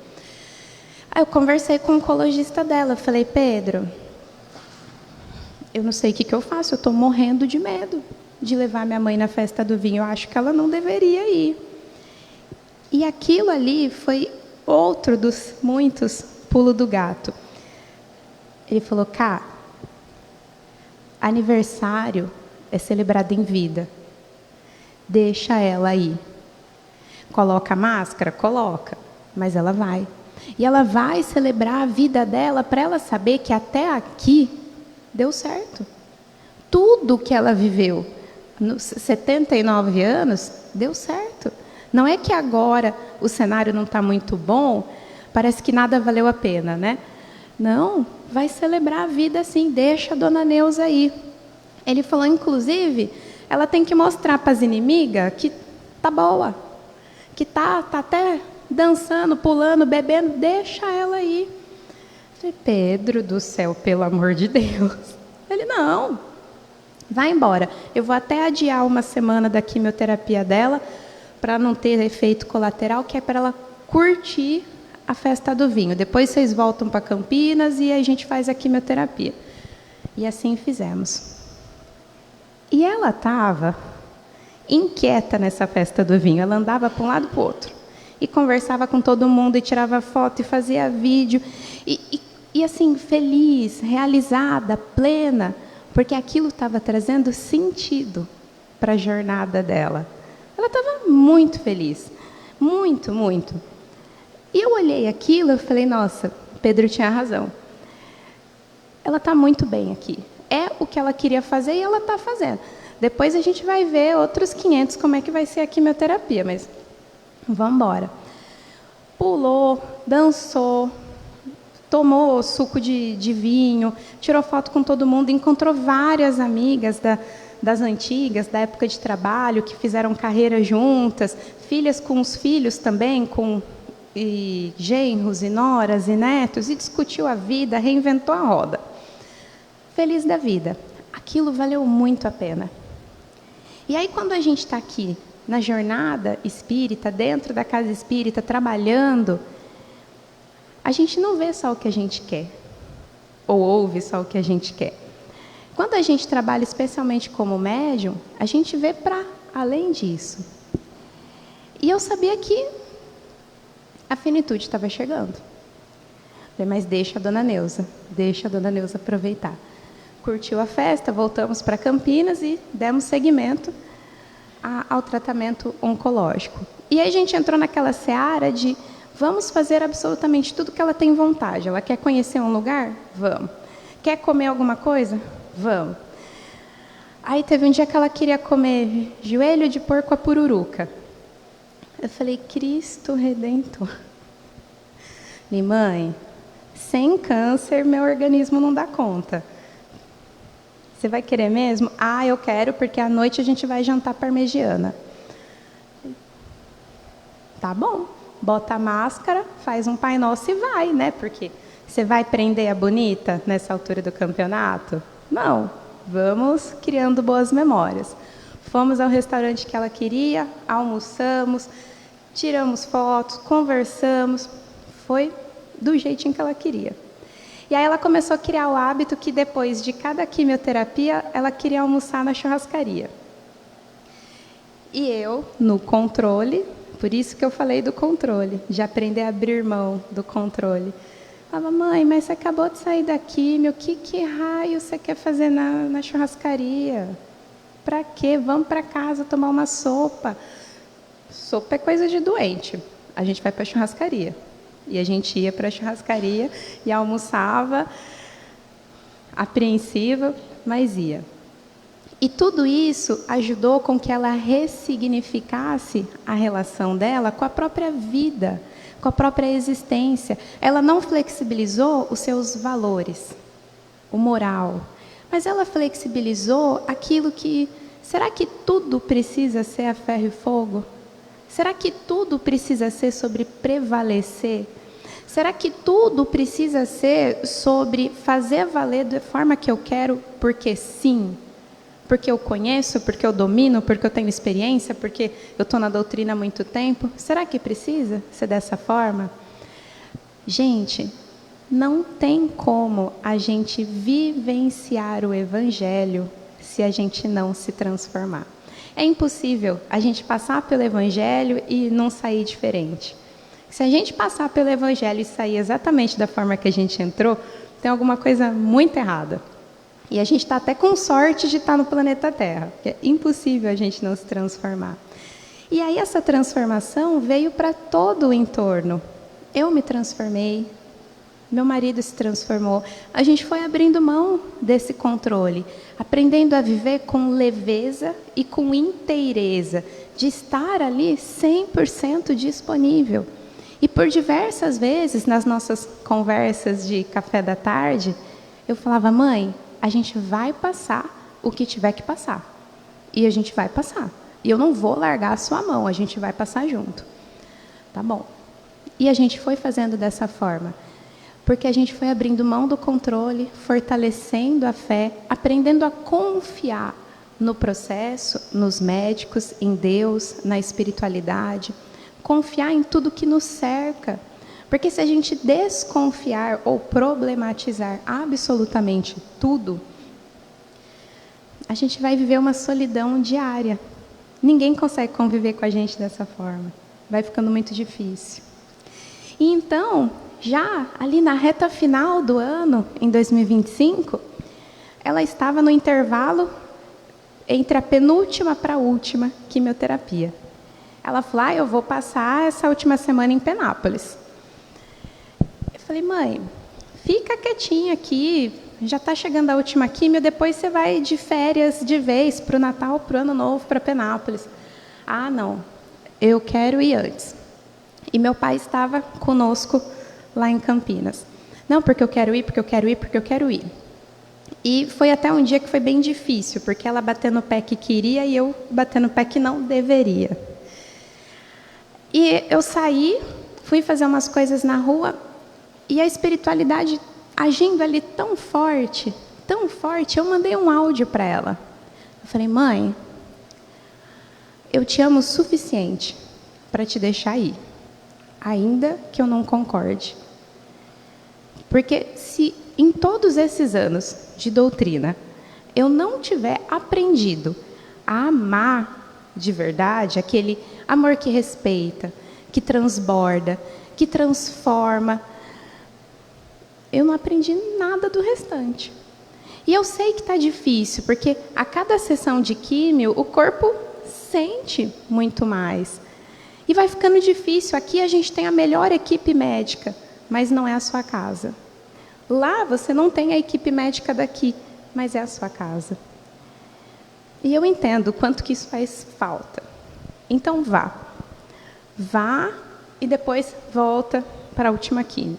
Aí eu conversei com o oncologista dela, falei, Pedro, eu não sei o que eu faço, eu estou morrendo de medo de levar minha mãe na festa do vinho, eu acho que ela não deveria ir. E aquilo ali foi outro dos muitos pulos do gato. Ele falou, Cá, aniversário é celebrado em vida. Deixa ela ir. Coloca a máscara? Coloca. Mas ela vai. E ela vai celebrar a vida dela para ela saber que até aqui deu certo. Tudo que ela viveu, nos 79 anos, deu certo. Não é que agora o cenário não está muito bom, parece que nada valeu a pena, né? Não, vai celebrar a vida assim, deixa a dona Neuza ir. Ele falou, inclusive, ela tem que mostrar para as inimigas que tá boa, que tá até dançando, pulando, bebendo, deixa ela ir. Eu falei, Pedro do céu, pelo amor de Deus. Ele, não, vai embora. Eu vou até adiar uma semana da quimioterapia dela, para não ter efeito colateral, que é para ela curtir a festa do vinho. Depois vocês voltam para Campinas e a gente faz a quimioterapia. E assim fizemos. E ela estava inquieta nessa festa do vinho. Ela andava para um lado e para o outro. E conversava com todo mundo, e tirava foto, e fazia vídeo. E assim, feliz, realizada, plena, porque aquilo estava trazendo sentido para a jornada dela. Ela estava muito feliz, muito, muito. E eu olhei aquilo e falei, nossa, Pedro tinha razão. Ela está muito bem aqui. É o que ela queria fazer e ela está fazendo. Depois a gente vai ver outros 500 como é que vai ser a quimioterapia, mas vamos embora. Pulou, dançou, tomou suco de vinho, tirou foto com todo mundo, encontrou várias amigas das antigas, da época de trabalho, que fizeram carreira juntas, filhas com os filhos também, e genros e noras e netos, e discutiu a vida, reinventou a roda. Feliz da vida. Aquilo valeu muito a pena. E aí, quando a gente está aqui, na jornada espírita, dentro da casa espírita, trabalhando, a gente não vê só o que a gente quer, ou ouve só o que a gente quer. Quando a gente trabalha especialmente como médium, a gente vê para além disso. E eu sabia que a finitude estava chegando. Falei, mas deixa a dona Neuza aproveitar. Curtiu a festa, voltamos para Campinas e demos seguimento ao tratamento oncológico. E aí a gente entrou naquela seara de vamos fazer absolutamente tudo que ela tem vontade. Ela quer conhecer um lugar? Vamos. Quer comer alguma coisa? Vamos. Aí teve um dia que ela queria comer joelho de porco à pururuca. Eu falei, Cristo Redentor. Falei, mãe, sem câncer meu organismo não dá conta. Você vai querer mesmo? Ah, eu quero, porque à noite a gente vai jantar parmegiana. Tá bom. Bota a máscara, faz um Pai Nosso e vai, né? Porque você vai prender a bonita nessa altura do campeonato? Não, vamos criando boas memórias. Fomos ao restaurante que ela queria, almoçamos, tiramos fotos, conversamos. Foi do jeitinho que ela queria. E aí ela começou a criar o hábito que depois de cada quimioterapia, ela queria almoçar na churrascaria. E eu, no controle, por isso que eu falei do controle, de aprender a abrir mão do controle. Falava, mãe, mas você acabou de sair da quimio, que raio você quer fazer na churrascaria? Para quê? Vamos para casa tomar uma sopa. Sopa é coisa de doente. A gente vai para a churrascaria. E a gente ia para a churrascaria e almoçava, apreensiva, mas ia. E tudo isso ajudou com que ela ressignificasse a relação dela com a própria vida, com a própria existência. Ela não flexibilizou os seus valores, o moral, mas ela flexibilizou aquilo que... Será que tudo precisa ser a ferro e fogo? Será que tudo precisa ser sobre prevalecer? Será que tudo precisa ser sobre fazer valer da forma que eu quero, porque sim? Porque eu conheço, porque eu domino, porque eu tenho experiência, porque eu estou na doutrina há muito tempo? Será que precisa ser dessa forma? Gente, não tem como a gente vivenciar o Evangelho se a gente não se transformar. É impossível a gente passar pelo Evangelho e não sair diferente. Se a gente passar pelo Evangelho e sair exatamente da forma que a gente entrou, tem alguma coisa muito errada. E a gente está até com sorte de estar no planeta Terra, porque é impossível a gente não se transformar. E aí essa transformação veio para todo o entorno. Eu me transformei, meu marido se transformou. A gente foi abrindo mão desse controle, aprendendo a viver com leveza e com inteireza, de estar ali 100% disponível. E por diversas vezes, nas nossas conversas de café da tarde, eu falava: mãe, a gente vai passar o que tiver que passar. E a gente vai passar. E eu não vou largar a sua mão, a gente vai passar junto. Tá bom. E a gente foi fazendo dessa forma. Porque a gente foi abrindo mão do controle, fortalecendo a fé, aprendendo a confiar no processo, nos médicos, em Deus, na espiritualidade. Confiar em tudo que nos cerca. Porque se a gente desconfiar ou problematizar absolutamente tudo, a gente vai viver uma solidão diária. Ninguém consegue conviver com a gente dessa forma. Vai ficando muito difícil. E então, já ali na reta final do ano, em 2025, ela estava no intervalo entre a penúltima para a última quimioterapia. Ela falou: eu vou passar essa última semana em Penápolis. Eu falei: mãe, fica quietinha aqui, já está chegando a última quimio, depois você vai de férias de vez, para o Natal, para o Ano Novo, para Penápolis. Ah, não, eu quero ir antes. E meu pai estava conosco lá em Campinas. Não, porque eu quero ir, porque eu quero ir, porque eu quero ir. E foi até um dia que foi bem difícil, porque ela bateu no pé que queria e eu bateu no pé que não deveria. E eu saí, fui fazer umas coisas na rua, e a espiritualidade agindo ali tão forte, eu mandei um áudio para ela. Eu falei: mãe, eu te amo o suficiente para te deixar ir, ainda que eu não concorde. Porque se em todos esses anos de doutrina eu não tiver aprendido a amar de verdade, aquele amor que respeita, que transborda, que transforma, eu não aprendi nada do restante. E eu sei que está difícil, porque a cada sessão de químio, o corpo sente muito mais. E vai ficando difícil. Aqui a gente tem a melhor equipe médica, mas não é a sua casa. Lá você não tem a equipe médica daqui, mas é a sua casa. E eu entendo o quanto que isso faz falta. Então vá. Vá e depois volta para a última quimio.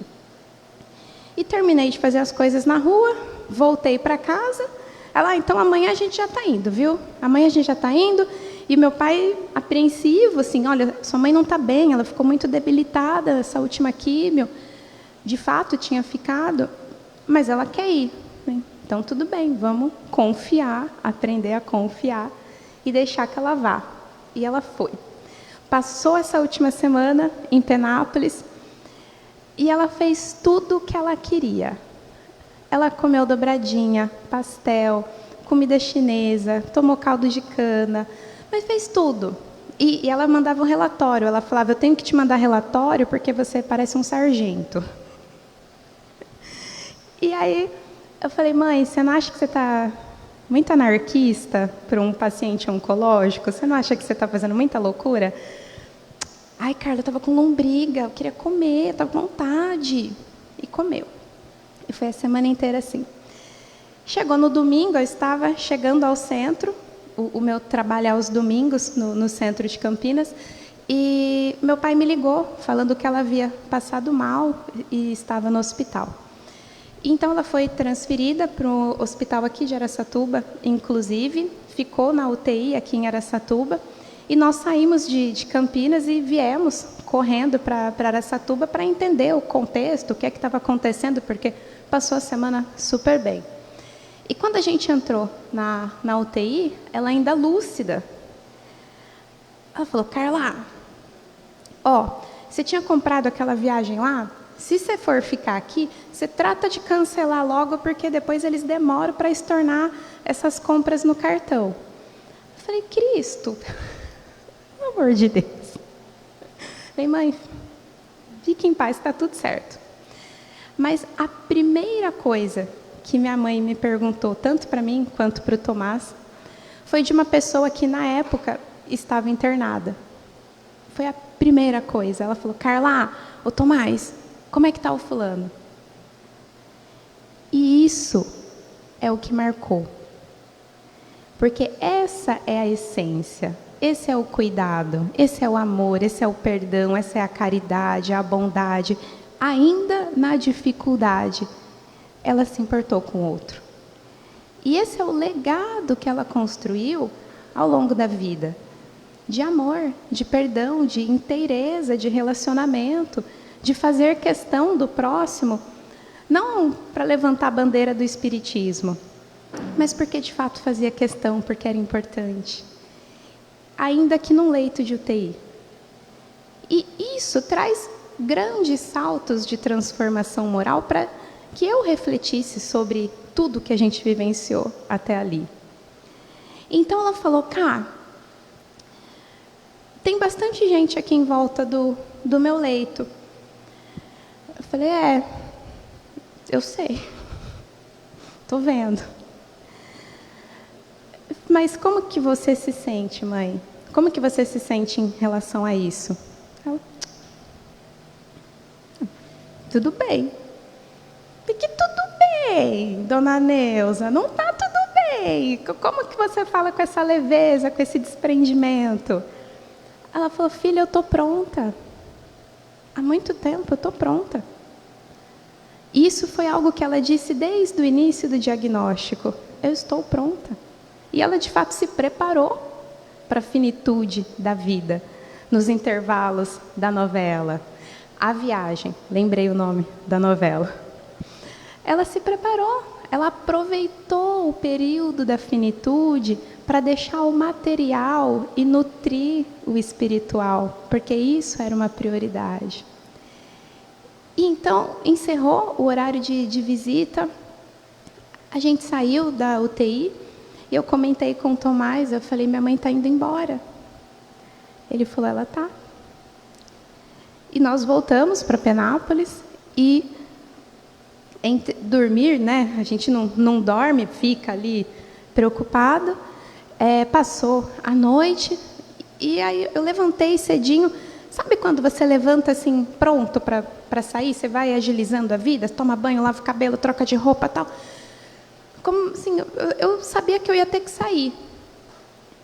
E terminei de fazer as coisas na rua, voltei para casa. Ela: então amanhã a gente já está indo, viu? Amanhã a gente já está indo. E meu pai, apreensivo, assim: olha, sua mãe não está bem, ela ficou muito debilitada essa última químio. De fato, tinha ficado, mas ela quer ir. Então, tudo bem, vamos confiar, aprender a confiar e deixar que ela vá. E ela foi. Passou essa última semana em Penápolis e ela fez tudo o que ela queria. Ela comeu dobradinha, pastel, comida chinesa, tomou caldo de cana, mas fez tudo. E ela mandava um relatório. Ela falava: eu tenho que te mandar relatório porque você parece um sargento. E aí eu falei: mãe, você não acha que você está muito anarquista para um paciente oncológico? Você não acha que você está fazendo muita loucura? Ai, Carla, eu estava com lombriga, eu queria comer, eu estava com vontade. E comeu. E foi a semana inteira assim. Chegou no domingo, eu estava chegando ao centro, o meu trabalho é aos domingos, no centro de Campinas, e meu pai me ligou, falando que ela havia passado mal e estava no hospital. Então, ela foi transferida para o hospital aqui de Araçatuba, inclusive, ficou na UTI aqui em Araçatuba, e nós saímos de Campinas e viemos correndo para Araçatuba para entender o contexto, o que é que estava acontecendo, porque passou a semana super bem. E quando a gente entrou na UTI, ela ainda lúcida, ela falou: Carla, ó, você tinha comprado aquela viagem lá? se você for ficar aqui, você trata de cancelar logo, porque depois eles demoram para estornar essas compras no cartão. Eu falei, Cristo, pelo amor de Deus. Falei, mãe, fique em paz, está tudo certo. Mas a primeira coisa que minha mãe me perguntou, tanto para mim quanto para o Tomás, foi de uma pessoa que, na época, estava internada. Foi a primeira coisa. Ela falou, Carla, ô Tomás, como é que está o fulano? E isso é o que marcou. Porque essa é a essência, esse é o cuidado, esse é o amor, esse é o perdão, essa é a caridade, a bondade. Ainda na dificuldade, ela se importou com o outro. E esse é o legado que ela construiu ao longo da vida. De amor, de perdão, de inteireza, de relacionamento, de fazer questão do próximo, não para levantar a bandeira do espiritismo, mas porque de fato fazia questão, porque era importante. Ainda que num leito de UTI. E isso traz grandes saltos de transformação moral para que eu refletisse sobre tudo que a gente vivenciou até ali. Então ela falou, Cá, tem bastante gente aqui em volta do meu leito. Eu falei, eu sei. Estou vendo. Mas como que você se sente, mãe? Como que você se sente em relação a isso? Ela, tudo bem. E que tudo bem, dona Neuza? Não está tudo bem. Como que você fala com essa leveza, com esse desprendimento? Ela falou, filha, eu estou pronta. Há muito tempo eu estou pronta. Isso foi algo que ela disse desde o início do diagnóstico. Eu estou pronta. E ela, de fato, se preparou para a finitude da vida, nos intervalos da novela. A Viagem, lembrei o nome da novela. Ela se preparou, ela aproveitou o período da finitude para deixar o material e nutrir o espiritual, porque isso era uma prioridade. E então, encerrou o horário de visita, a gente saiu da UTI, e eu comentei com o Tomás, eu falei, minha mãe está indo embora. Ele falou, ela está. E nós voltamos para Penápolis e dormir, né? A gente não dorme, fica ali preocupado. Passou a noite e aí eu levantei cedinho. Sabe quando você levanta assim, pronto para sair? Você vai agilizando a vida, toma banho, lava o cabelo, troca de roupa, tal. Como assim, eu sabia que eu ia ter que sair.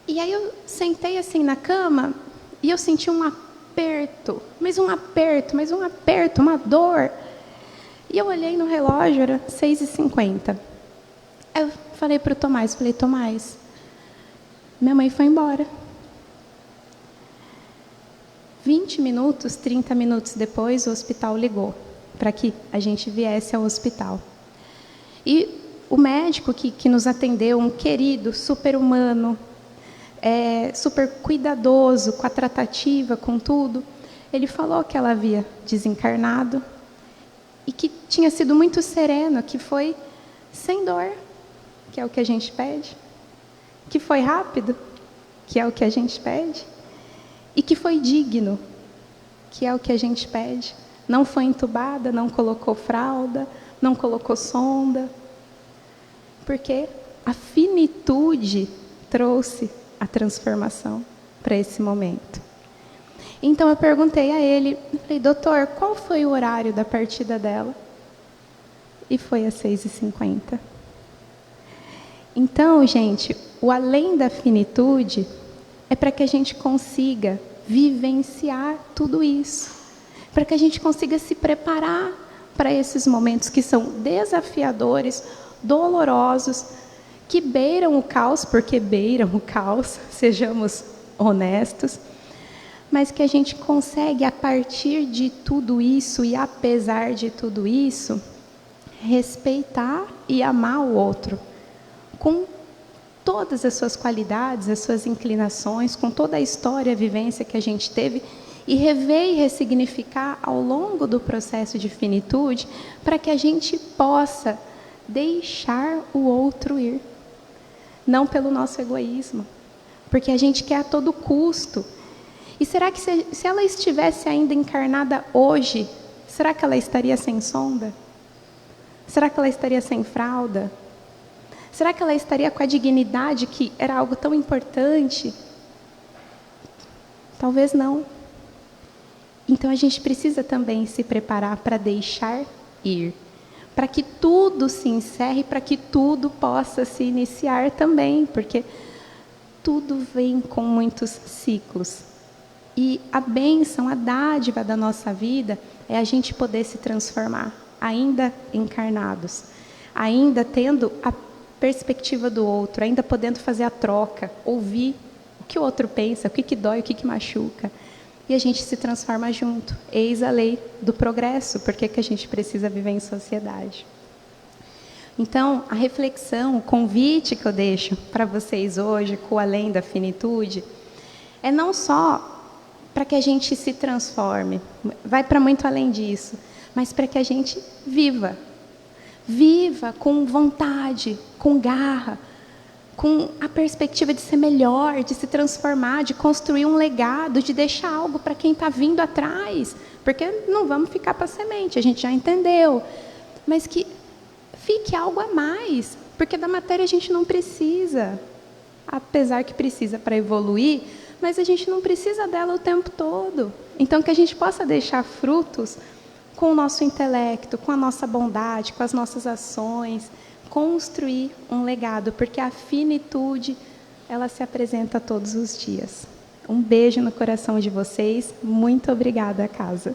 E aí eu sentei assim na cama e eu senti um aperto, uma dor. E eu olhei no relógio, era 6h50. Eu falei para o Tomás, Tomás, minha mãe foi embora. 20 minutos, 30 minutos depois, o hospital ligou para que a gente viesse ao hospital. E o médico que nos atendeu, um querido, super humano, super cuidadoso com a tratativa, com tudo, ele falou que ela havia desencarnado e que tinha sido muito sereno, que foi sem dor, que é o que a gente pede, que foi rápido, que é o que a gente pede, e que foi digno, que é o que a gente pede. Não foi entubada, não colocou fralda, não colocou sonda, porque a finitude trouxe a transformação para esse momento. Então eu perguntei a ele, falei, doutor, qual foi o horário da partida dela? E foi às 6h50. Então, gente, o além da finitude é para que a gente consiga vivenciar tudo isso, para que a gente consiga se preparar para esses momentos que são desafiadores, dolorosos, que beiram o caos, porque beiram o caos, sejamos honestos, mas que a gente consegue, a partir de tudo isso e apesar de tudo isso, respeitar e amar o outro, com todas as suas qualidades, as suas inclinações, com toda a história, a vivência que a gente teve, e rever e ressignificar ao longo do processo de finitude, para que a gente possa deixar o outro ir. Não pelo nosso egoísmo, porque a gente quer a todo custo. E será que se ela estivesse ainda encarnada hoje, será que ela estaria sem sonda? Será que ela estaria sem fralda? Será que ela estaria com a dignidade que era algo tão importante? Talvez não. Então a gente precisa também se preparar para deixar ir, para que tudo se encerre, para que tudo possa se iniciar também, porque tudo vem com muitos ciclos. E a bênção, a dádiva da nossa vida é a gente poder se transformar, ainda encarnados, ainda tendo a perspectiva do outro, ainda podendo fazer a troca, ouvir o que o outro pensa, o que dói, o que machuca. E a gente se transforma junto. Eis a lei do progresso, porque que a gente precisa viver em sociedade. Então, a reflexão, o convite que eu deixo para vocês hoje, com Além da Finitude, é não só para que a gente se transforme, vai para muito além disso, mas para que a gente viva. Viva com vontade, com garra, com a perspectiva de ser melhor, de se transformar, de construir um legado, de deixar algo para quem está vindo atrás. Porque não vamos ficar para a semente, a gente já entendeu. Mas que fique algo a mais, porque da matéria a gente não precisa. Apesar que precisa para evoluir, mas a gente não precisa dela o tempo todo. Então, que a gente possa deixar frutos com o nosso intelecto, com a nossa bondade, com as nossas ações, construir um legado, porque a finitude, ela se apresenta todos os dias. Um beijo no coração de vocês. Muito obrigada, casa.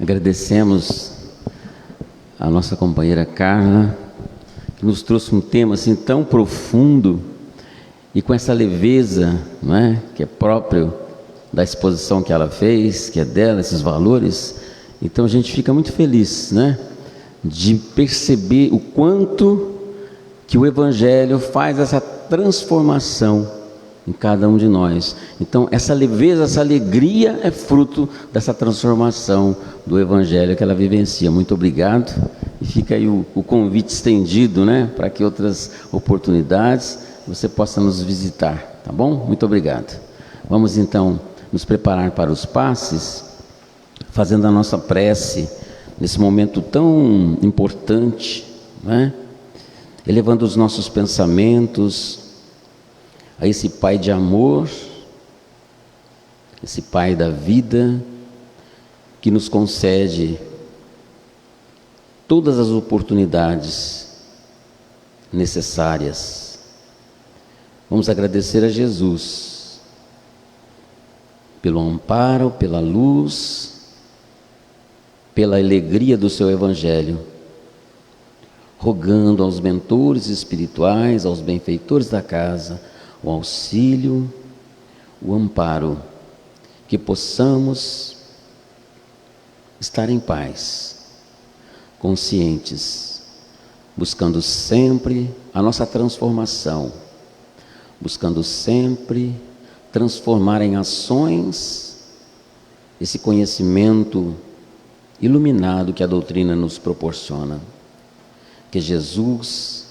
Agradecemos a nossa companheira Carla, que nos trouxe um tema assim tão profundo e com essa leveza, não é? Que é próprio da exposição que ela fez, que é dela, esses valores. Então a gente fica muito feliz, né? De perceber o quanto que o Evangelho faz essa transformação em cada um de nós. Então essa leveza, essa alegria é fruto dessa transformação do Evangelho que ela vivencia. Muito obrigado, e fica aí o convite estendido, né, para que outras oportunidades você possa nos visitar, tá bom? Muito obrigado. Vamos então nos preparar para os passes, fazendo a nossa prece nesse momento tão importante, né? Elevando os nossos pensamentos a esse Pai de amor, esse Pai da vida, que nos concede todas as oportunidades necessárias. Vamos agradecer a Jesus pelo amparo, pela luz, pela alegria do seu Evangelho, rogando aos mentores espirituais, aos benfeitores da casa, o auxílio, o amparo, que possamos estar em paz, conscientes, buscando sempre a nossa transformação, buscando sempre transformar em ações esse conhecimento iluminado que a doutrina nos proporciona. Que Jesus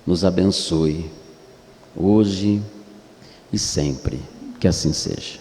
nos abençoe, hoje e sempre, que assim seja.